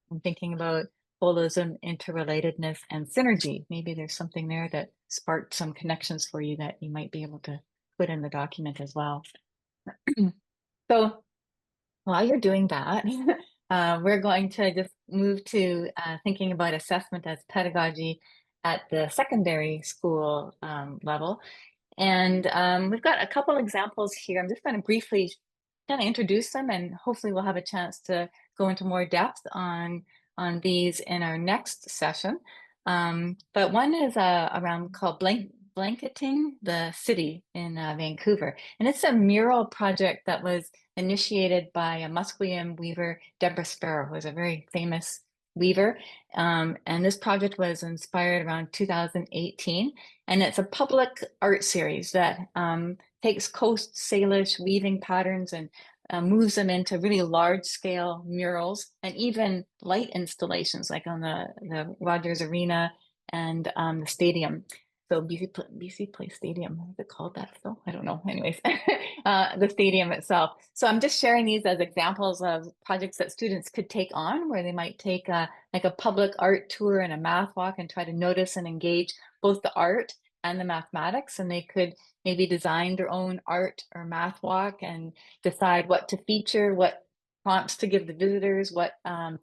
and thinking about holism, interrelatedness, and synergy. Maybe there's something there that sparked some connections for you that you might be able to put in the document as well. So while you're doing that, we're going to just move to thinking about assessment as pedagogy at the secondary school level. And we've got a couple examples here. I'm just going to briefly kind of introduce them, and hopefully we'll have a chance to go into more depth on these in our next session. But one is around called Blanketing the City in Vancouver. And it's a mural project that was initiated by a Musqueam weaver, Deborah Sparrow, who is a very famous weaver. And this project was inspired around 2018. And it's a public art series that takes Coast Salish weaving patterns and moves them into really large scale murals and even light installations like on the Rogers Arena and the stadium. So BC Place Stadium, is it called that still? I don't know. Anyways, the stadium itself. So I'm just sharing these as examples of projects that students could take on, where they might take like a public art tour and a math walk and try to notice and engage both the art and the mathematics. And they could maybe design their own art or math walk and decide what to feature, what prompts to give the visitors, what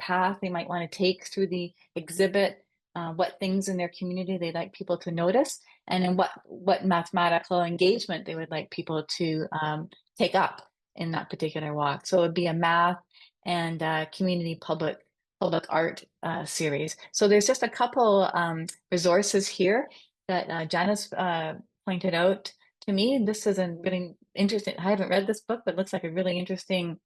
path they might want to take through the exhibit, what things in their community they'd like people to notice, and then what mathematical engagement they would like people to take up in that particular walk. So it would be a math and community public art series. So there's just a couple resources here that Janice pointed out to me. This is a really interesting, I haven't read this book, but it looks like a really interesting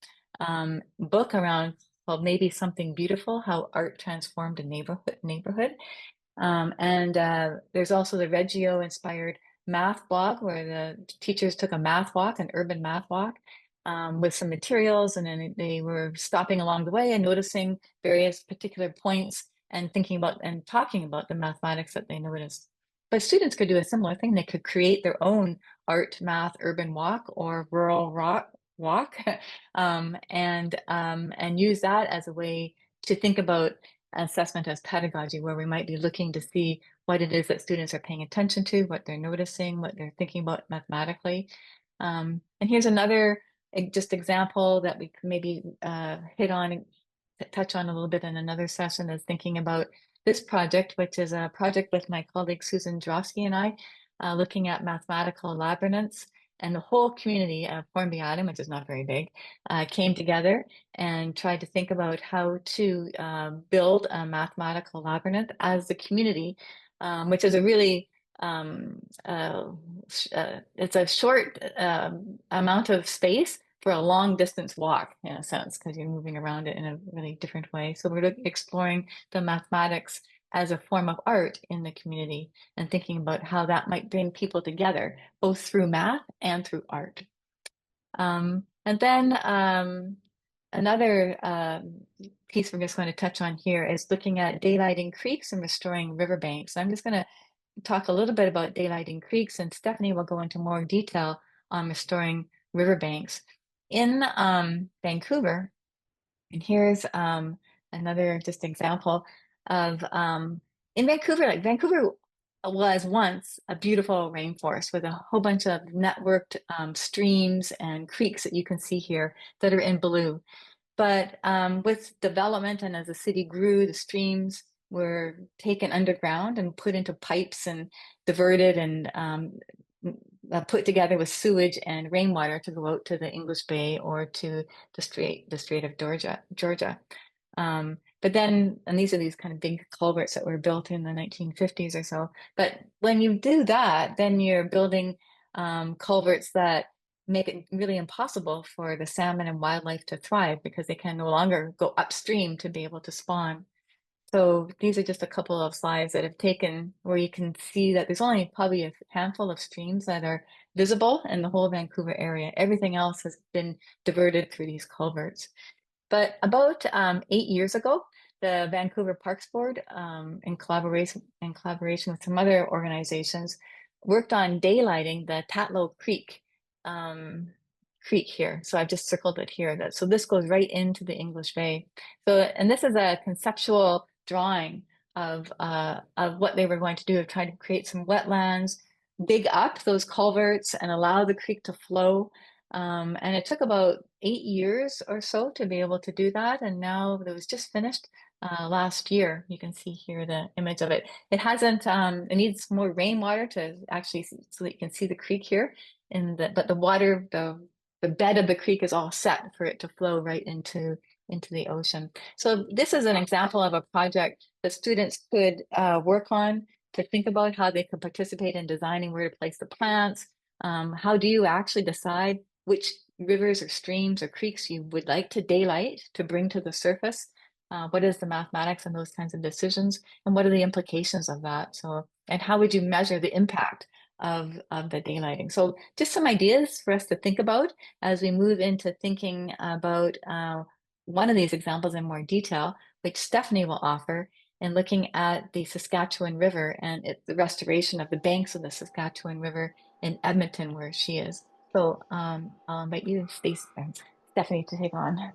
book around called Maybe Something Beautiful, How Art Transformed a Neighborhood. And there's also the Reggio inspired math blog, where the teachers took a math walk, an urban math walk, with some materials, and then they were stopping along the way and noticing various particular points and thinking about and talking about the mathematics that they noticed. But students could do a similar thing. They could create their own art, math, urban walk or rural walk, and use that as a way to think about assessment as pedagogy, where we might be looking to see what it is that students are paying attention to, what they're noticing, what they're thinking about mathematically. And here's another just example that we can maybe hit on, touch on a little bit in another session, is thinking about this project, which is a project with my colleague Susan Drosky and I, looking at mathematical labyrinths. And the whole community of Hornby Island, which is not very big, came together and tried to think about how to build a mathematical labyrinth as the community, which is a really, it's a short amount of space for a long distance walk, in a sense, because you're moving around it in a really different way. So we're exploring the mathematics as a form of art in the community and thinking about how that might bring people together, both through math and through art. And then another piece we're just going to touch on here is looking at daylighting creeks and restoring riverbanks. I'm just going to talk a little bit about daylighting creeks, and Stephanie will go into more detail on restoring riverbanks. In Vancouver, and here's another just example of in Vancouver, like Vancouver was once a beautiful rainforest with a whole bunch of networked streams and creeks that you can see here that are in blue. But with development and as the city grew, the streams were taken underground and put into pipes and diverted and put together with sewage and rainwater to go out to the English Bay or to the Strait of Georgia. But then, and these are these kind of big culverts that were built in the 1950s or so. But when you do that, then you're building culverts that make it really impossible for the salmon and wildlife to thrive, because they can no longer go upstream to be able to spawn. So these are just a couple of slides that have taken where you can see that there's only probably a handful of streams that are visible in the whole Vancouver area. Everything else has been diverted through these culverts. But about 8 years ago, the Vancouver Parks Board, in collaboration with some other organizations, worked on daylighting the Tatlow Creek here. So I've just circled it here. So this goes right into the English Bay. So, and this is a conceptual drawing of what they were going to do, of trying to create some wetlands, dig up those culverts and allow the creek to flow. And it took about 8 years or so to be able to do that. And now it was just finished last year. You can see here the image of it. It hasn't, it needs more rainwater to actually, so that you can see the creek here. But the water, the bed of the creek is all set for it to flow right into the ocean. So this is an example of a project that students could work on to think about how they could participate in designing where to place the plants. How do you actually decide which rivers or streams or creeks you would like to daylight, to bring to the surface? What is the mathematics and those kinds of decisions? And what are the implications of that? So, and how would you measure the impact of the daylighting? So just some ideas for us to think about as we move into thinking about one of these examples in more detail, which Stephanie will offer. and looking at the Saskatchewan River and the restoration of the banks of the Saskatchewan River in Edmonton, where she is. So I'll invite you, Stephanie, to take on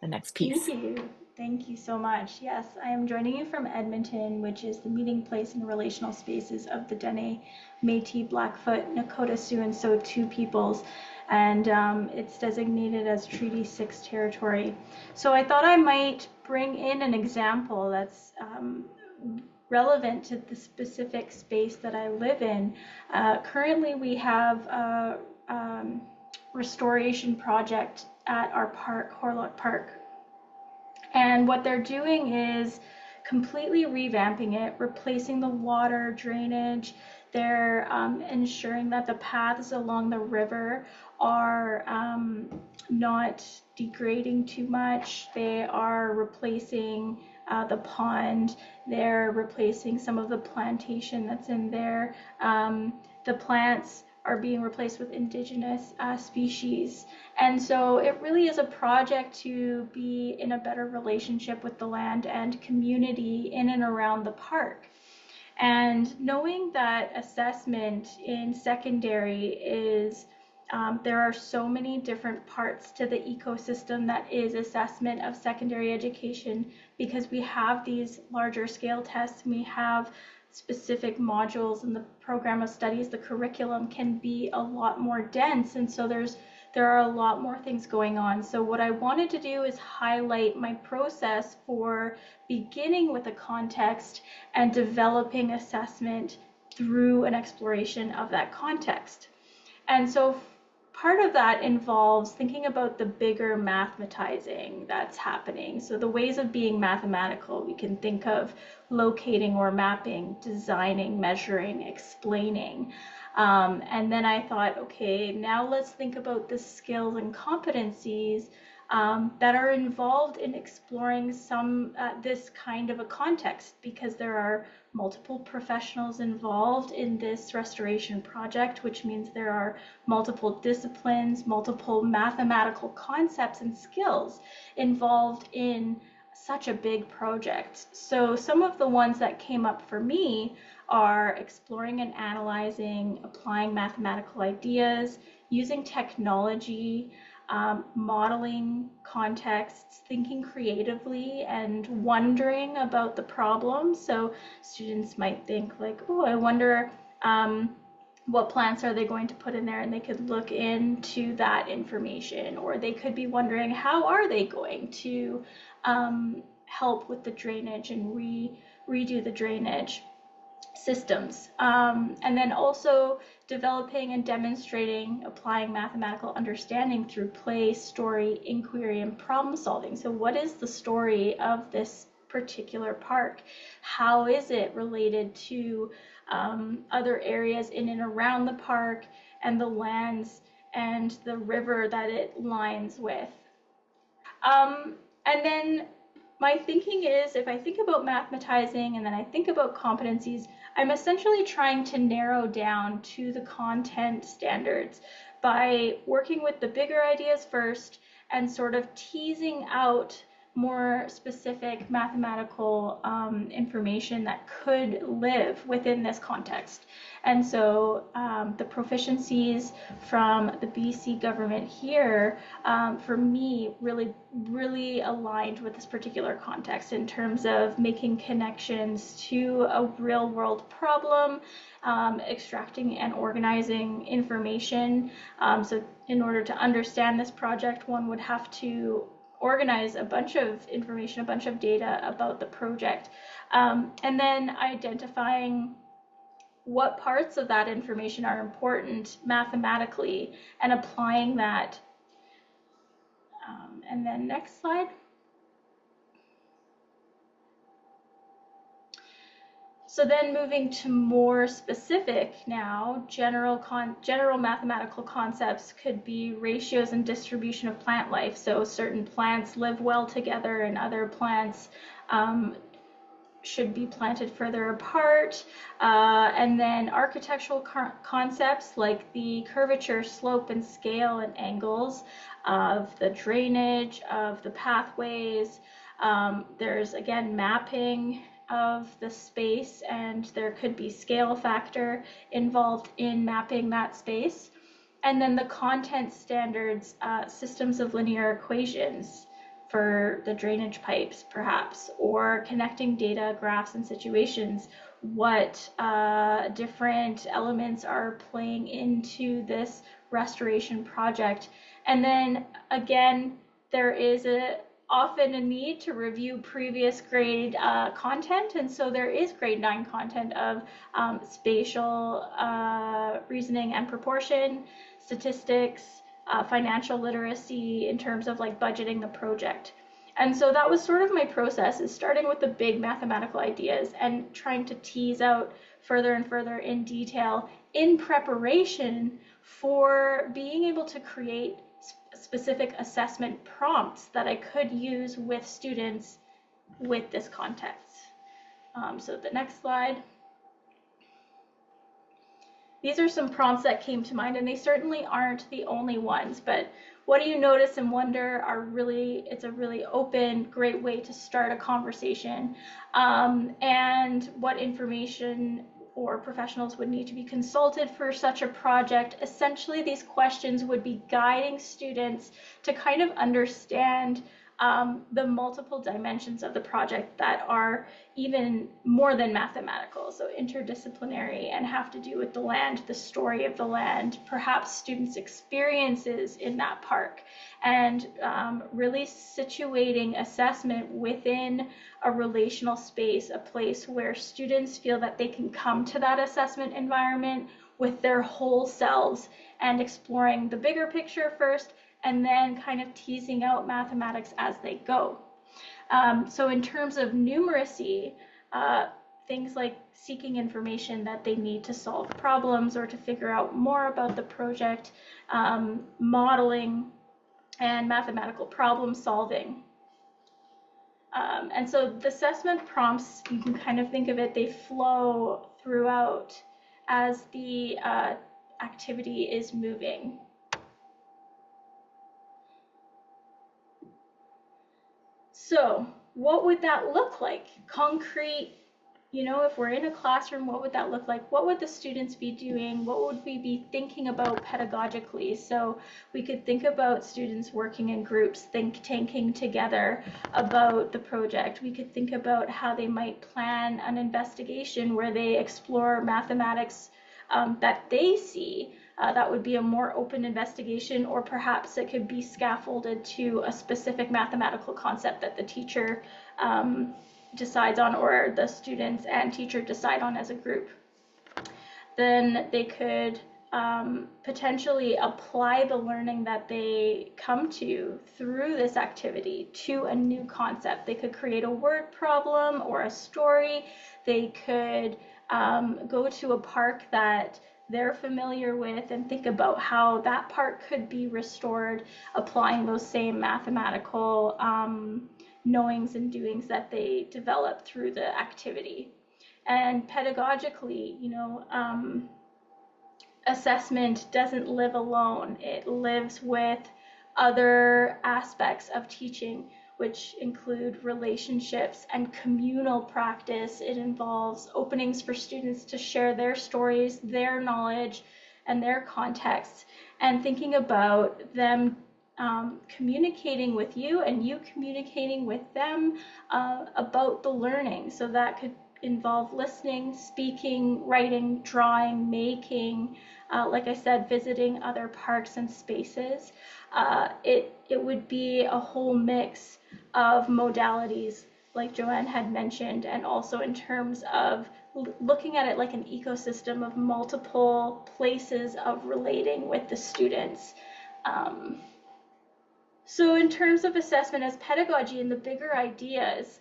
the next piece. Thank you. Thank you so much. Yes, I am joining you from Edmonton, which is the meeting place and relational spaces of the Dene, Métis, Blackfoot, Nakota, Sioux, and Saulteaux peoples. And it's designated as Treaty 6 territory. So I thought I might bring in an example that's relevant to the specific space that I live in. Currently, we have a restoration project at our park, Horlock Park. And what they're doing is completely revamping it, replacing the water drainage. They're ensuring that the paths along the river are not degrading too much. They are replacing the pond. They're replacing some of the plantation that's in there. The plants are being replaced with indigenous species. And so it really is a project to be in a better relationship with the land and community in and around the park. And knowing that assessment in secondary is, there are so many different parts to the ecosystem that is assessment of secondary education, because we have these larger scale tests, and we have specific modules in the program of studies. The curriculum can be a lot more dense, and so there are a lot more things going on. So what I wanted to do is highlight my process for beginning with a context and developing assessment through an exploration of that context. And so part of that involves thinking about the bigger mathematizing that's happening. So the ways of being mathematical, we can think of locating or mapping, designing, measuring, explaining. And then I thought, okay, now let's think about the skills and competencies that are involved in exploring this kind of a context, because there are multiple professionals involved in this restoration project, which means there are multiple disciplines, multiple mathematical concepts and skills involved in such a big project. So some of the ones that came up for me are exploring and analyzing, applying mathematical ideas, using technology, modeling contexts, thinking creatively, and wondering about the problem. So students might think like, oh, I wonder what plants are they going to put in there, and they could look into that information. Or they could be wondering, how are they going to help with the drainage and redo the drainage systems. And then also developing and demonstrating, applying mathematical understanding through play, story, inquiry, and problem solving. So what is the story of this particular park? How is it related to other areas in and around the park and the lands and the river that it lines with? And then my thinking is, if I think about mathematizing and then I think about competencies, I'm essentially trying to narrow down to the content standards by working with the bigger ideas first and sort of teasing out more specific mathematical information that could live within this context. And so the proficiencies from the BC government here, for me, really aligned with this particular context in terms of making connections to a real world problem, extracting and organizing information. So in order to understand this project, one would have to organize a bunch of information, a bunch of data about the project, and then identifying what parts of that information are important mathematically and applying that. And then next slide. So then moving to more specific now, general mathematical concepts could be ratios and distribution of plant life. So certain plants live well together and other plants should be planted further apart. And then architectural concepts like the curvature, slope, and scale and angles of the drainage, of the pathways. There's again mapping of the space, and there could be scale factor involved in mapping that space. And then the content standards, systems of linear equations for the drainage pipes, perhaps, or connecting data, graphs, and situations. What different elements are playing into this restoration project? And then again, there is often a need to review previous grade content, and so there is grade 9 content of spatial reasoning and proportion, statistics, financial literacy in terms of like budgeting the project. And so that was sort of my process, is starting with the big mathematical ideas and trying to tease out further and further in detail in preparation for being able to create specific assessment prompts that I could use with students with this context. So the next slide. These are some prompts that came to mind, and they certainly aren't the only ones, but what do you notice and wonder are really, it's a really open, great way to start a conversation. And what information or professionals would need to be consulted for such a project. Essentially, these questions would be guiding students to kind of understand the multiple dimensions of the project that are even more than mathematical, so interdisciplinary, and have to do with the land, the story of the land, perhaps students' experiences in that park, and really situating assessment within a relational space, a place where students feel that they can come to that assessment environment with their whole selves and exploring the bigger picture first, and then kind of teasing out mathematics as they go. So in terms of numeracy, things like seeking information that they need to solve problems or to figure out more about the project, modeling, and mathematical problem solving. And so the assessment prompts, you can kind of think of it, they flow throughout as the activity is moving. So what would that look like? Concrete, you know, if we're in a classroom, what would that look like? What would the students be doing? What would we be thinking about pedagogically? So we could think about students working in groups, think tanking together about the project. We could think about how they might plan an investigation where they explore mathematics that they see. That would be a more open investigation, or perhaps it could be scaffolded to a specific mathematical concept that the teacher decides on, or the students and teacher decide on as a group. Then they could potentially apply the learning that they come to through this activity to a new concept. They could create a word problem or a story. They could go to a park that they're familiar with and think about how that park could be restored, applying those same mathematical knowings and doings that they develop through the activity. And pedagogically, you know, assessment doesn't live alone. It lives with other aspects of teaching, which include relationships and communal practice. It involves openings for students to share their stories, their knowledge, and their contexts, and thinking about them communicating with you and you communicating with them about the learning. So that could involve listening, speaking, writing, drawing, making, like I said, visiting other parks and spaces. It would be a whole mix of modalities, like Joanne had mentioned, and also in terms of looking at it like an ecosystem of multiple places of relating with the students. So in terms of assessment as pedagogy and the bigger ideas,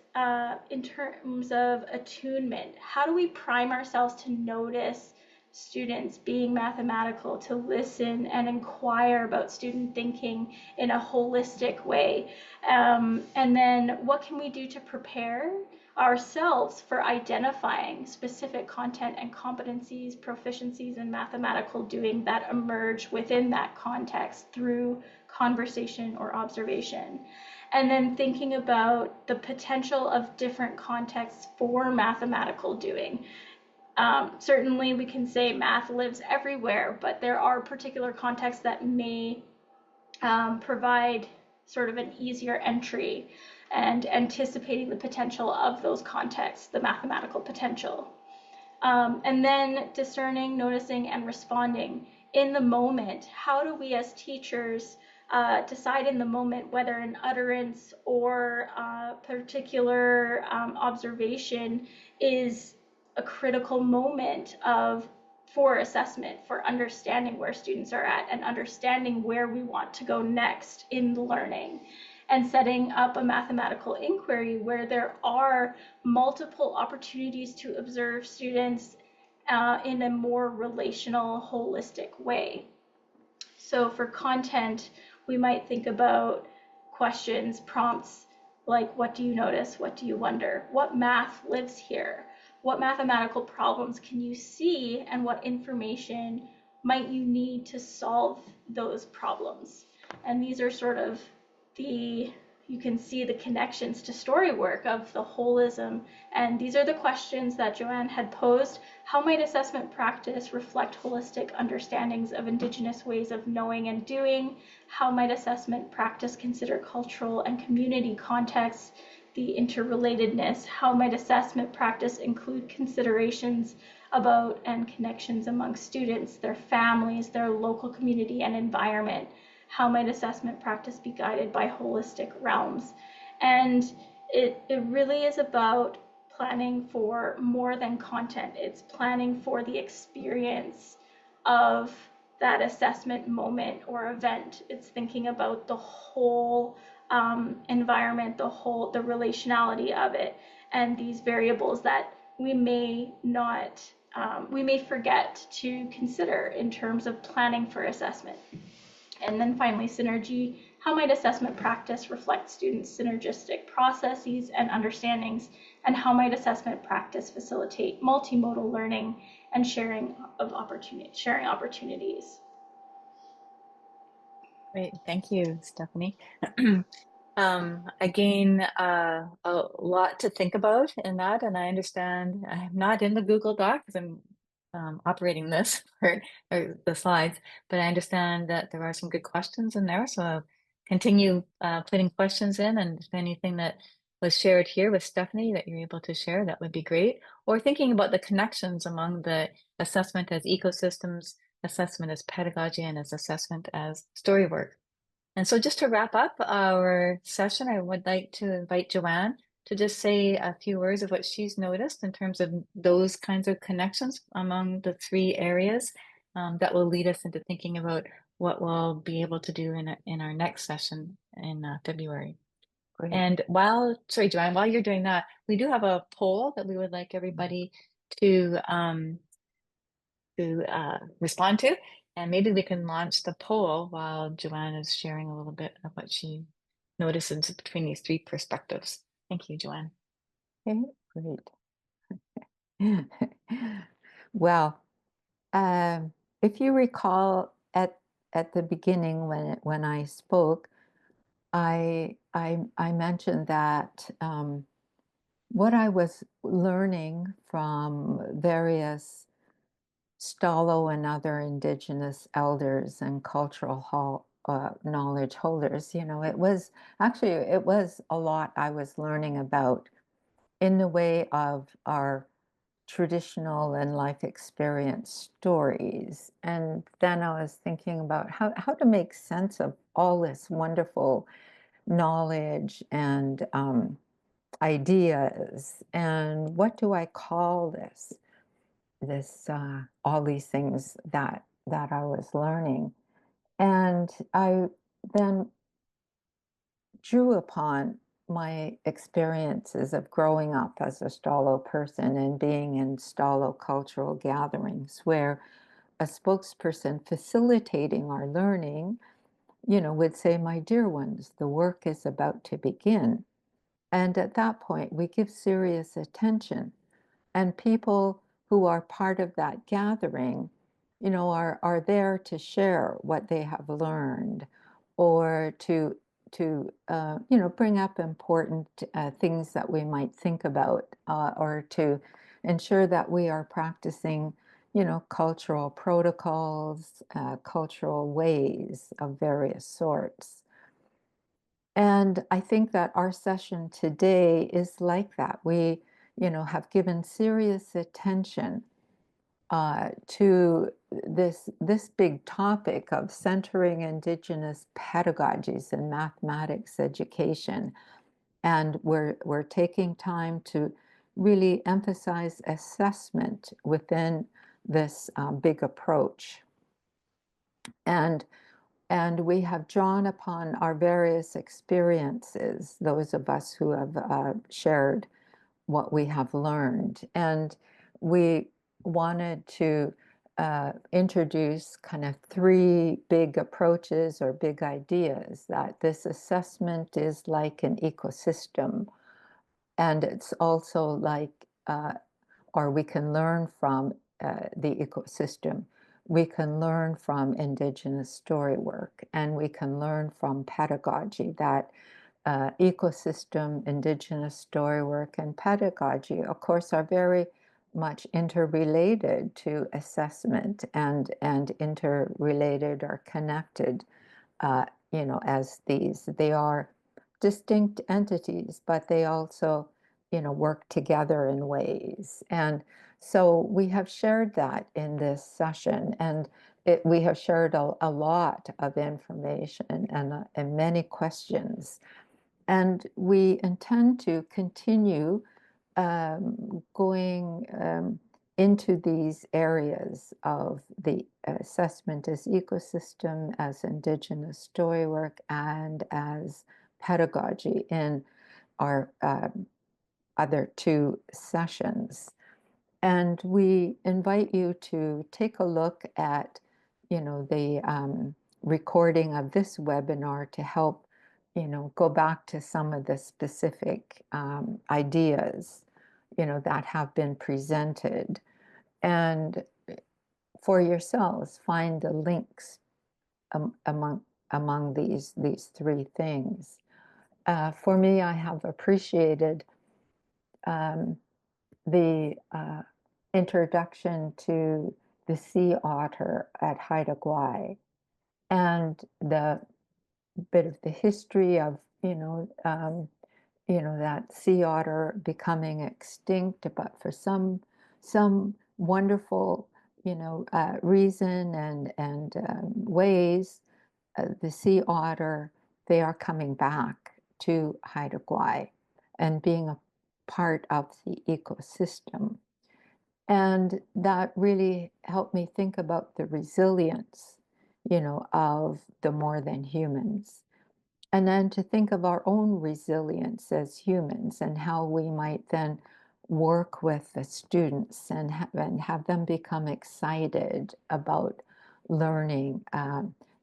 in terms of attunement, how do we prime ourselves to notice students being mathematical, to listen and inquire about student thinking in a holistic way? And then what can we do to prepare? ourselves for identifying specific content and competencies, proficiencies, and mathematical doing that emerge within that context through conversation or observation. And then thinking about the potential of different contexts for mathematical doing. Certainly we can say math lives everywhere, but there are particular contexts that may provide sort of an easier entry and anticipating the potential of those contexts, the mathematical potential. And then discerning, noticing, and responding in the moment. How do we as teachers decide in the moment whether an utterance or a particular observation is a critical moment for assessment, for understanding where students are at and understanding where we want to go next in the learning, and setting up a mathematical inquiry where there are multiple opportunities to observe students in a more relational, holistic way. So for content, we might think about questions, prompts like, what do you notice? What do you wonder? What math lives here? What mathematical problems can you see, and what information might you need to solve those problems? And these are sort of you can see the connections to Storywork of the holism. And these are the questions that Joanne had posed. How might assessment practice reflect holistic understandings of Indigenous ways of knowing and doing? How might assessment practice consider cultural and community contexts, the interrelatedness? How might assessment practice include considerations about and connections among students, their families, their local community and environment? How might assessment practice be guided by holistic realms? And it really is about planning for more than content. It's planning for the experience of that assessment moment or event. It's thinking about the whole environment, the relationality of it, and these variables that we may not, we may forget to consider in terms of planning for assessment. And then finally, synergy. How might assessment practice reflect students' synergistic processes and understandings? And how might assessment practice facilitate multimodal learning and sharing opportunities? Great, thank you, Stephanie. Again, a lot to think about in that, and I understand I'm not in the Google Doc because I'm operating this or the slides, but I understand that there are some good questions in there, so I'll continue putting questions in, and if anything that was shared here with Stephanie that you're able to share, that would be great. Or thinking about the connections among the assessment as ecosystems, assessment as pedagogy, and as assessment as storywork. And so just to wrap up our session, I would like to invite Joanne to just say a few words of what she's noticed in terms of those kinds of connections among the three areas that will lead us into thinking about what we'll be able to do in our next session in February. Great. And sorry, Joanne, while you're doing that, we do have a poll that we would like everybody to respond to. And maybe we can launch the poll while Joanne is sharing a little bit of what she notices between these three perspectives. Thank you, Joanne. Okay, great. Well, if you recall at the beginning when I spoke, I mentioned that what I was learning from various Stalo and other Indigenous elders and cultural knowledge holders, it was a lot I was learning about in the way of our traditional and life experience stories. And then I was thinking about how to make sense of all this wonderful knowledge and ideas, and what do I call this all these things that I was learning. And I then drew upon my experiences of growing up as a Stalo person and being in Stalo cultural gatherings where a spokesperson facilitating our learning, would say, "My dear ones, the work is about to begin." And at that point, we give serious attention. And people who are part of that gathering, are there to share what they have learned, or to bring up important things that we might think about, or to ensure that we are practicing, cultural protocols, cultural ways of various sorts. And I think that our session today is like that. We, have given serious attention to this big topic of centering Indigenous pedagogies in mathematics education. And we're taking time to really emphasize assessment within this big approach. And we have drawn upon our various experiences, those of us who have shared what we have learned. And we wanted to introduce kind of three big approaches or big ideas, that this assessment is like an ecosystem. And it's also like, or we can learn from the ecosystem. We can learn from Indigenous Storywork, and we can learn from pedagogy. That ecosystem, Indigenous Storywork, and pedagogy, of course, are very much interrelated to assessment, and interrelated or connected, as they are distinct entities, but they also, work together in ways. And so we have shared that in this session, and we have shared a lot of information and many questions. And we intend to continue going into these areas of the assessment as ecosystem, as Indigenous Storywork, and as pedagogy in our other two sessions. And we invite you to take a look at, the recording of this webinar to help, go back to some of the specific ideas, that have been presented. And for yourselves, find the links among these three things. For me, I have appreciated the introduction to the sea otter at Haida Gwaii, and the bit of the history of, that sea otter becoming extinct, but for some wonderful, reason and ways, the sea otter, they are coming back to Haida Gwaii and being a part of the ecosystem. And that really helped me think about the resilience, of the more than humans. And then to think of our own resilience as humans, and how we might then work with the students and have them become excited about learning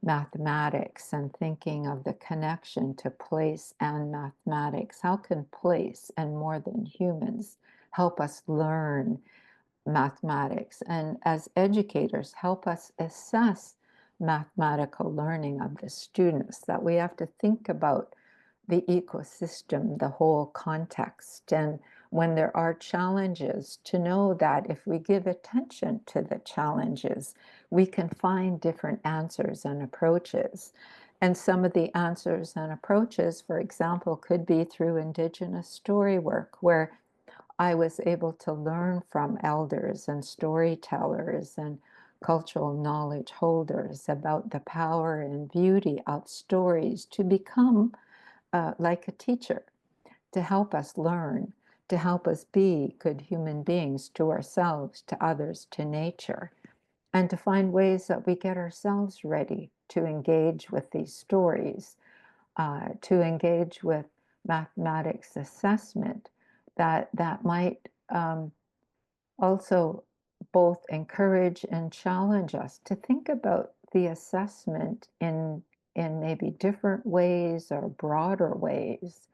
mathematics, and thinking of the connection to place and mathematics. How can place and more than humans help us learn mathematics, and as educators help us assess mathematical learning of the students? That we have to think about the ecosystem, the whole context, and when there are challenges, to know that if we give attention to the challenges, we can find different answers and approaches. And some of the answers and approaches, for example, could be through Indigenous Storywork, where I was able to learn from elders and storytellers and cultural knowledge holders about the power and beauty of stories to become like a teacher, to help us learn, to help us be good human beings to ourselves, to others, to nature, and to find ways that we get ourselves ready to engage with these stories, to engage with mathematics assessment, that might also both encourage and challenge us to think about the assessment in maybe different ways or broader ways.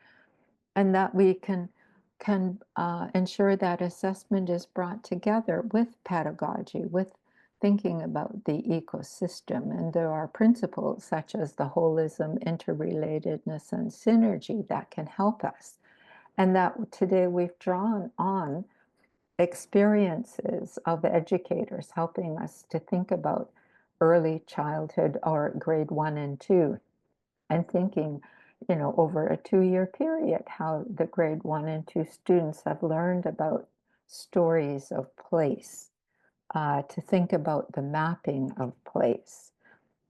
and that we can ensure that assessment is brought together with pedagogy, with thinking about the ecosystem. And there are principles such as the holism, interrelatedness, and synergy that can help us. And that today we've drawn on experiences of educators helping us to think about early childhood or grade 1 and 2, and thinking, over a 2-year period, how the grade 1 and 2 students have learned about stories of place, to think about the mapping of place,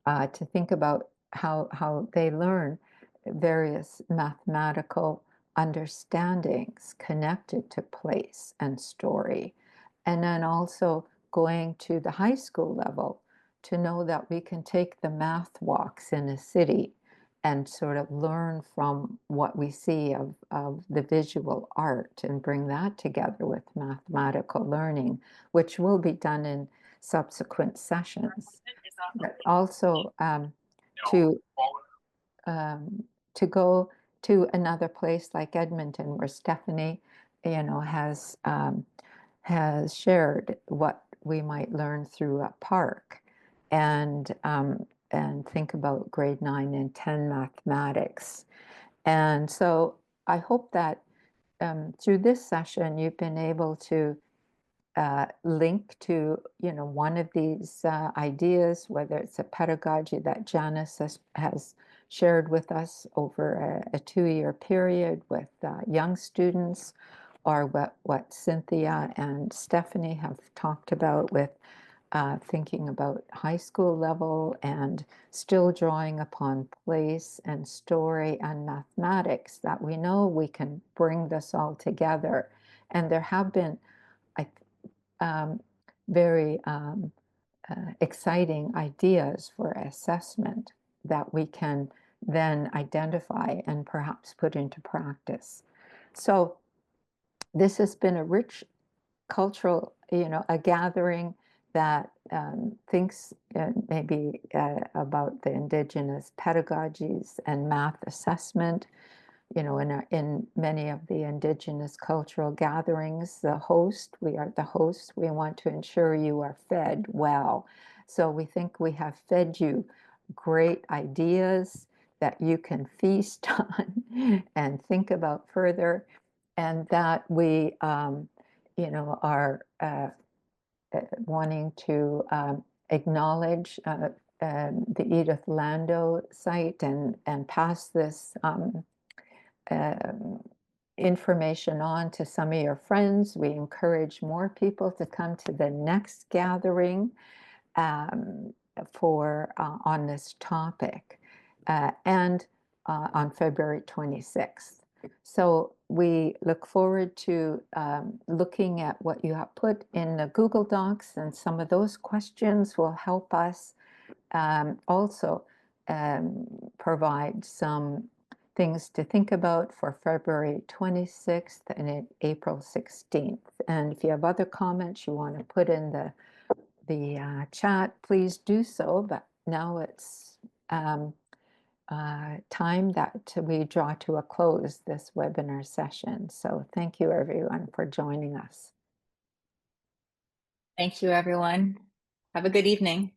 to think about how they learn various mathematical understandings connected to place and story. And then also going to the high school level to know that we can take the math walks in a city and sort of learn from what we see of the visual art and bring that together with mathematical learning, which will be done in subsequent sessions. But also to go to another place like Edmonton, where Stephanie, has shared what we might learn through a park, and think about grade 9 and 10 mathematics. And so I hope that through this session you've been able to link to one of these ideas, whether it's a pedagogy that Janice has shared with us over a 2-year period with young students, or what Cynthia and Stephanie have talked about with thinking about high school level and still drawing upon place and story and mathematics, that we know we can bring this all together. And there have been, very exciting ideas for assessment that we can then identify and perhaps put into practice. So this has been a rich cultural, a gathering that thinks maybe about the Indigenous pedagogies and math assessment. In many of the Indigenous cultural gatherings, we are the host. We want to ensure you are fed well. So we think we have fed you great ideas that you can feast on and think about further, and that we, are wanting to acknowledge the Edith Lando site and pass this information on to some of your friends. We encourage more people to come to the next gathering for on this topic, and on February 26th. So we look forward to looking at what you have put in the Google Docs, and some of those questions will help us also provide some things to think about for February 26th and April 16th. And if you have other comments you want to put in the chat, please do so. But now it's time that we draw to a close this webinar session. So thank you everyone for joining us. Thank you, everyone. Have a good evening.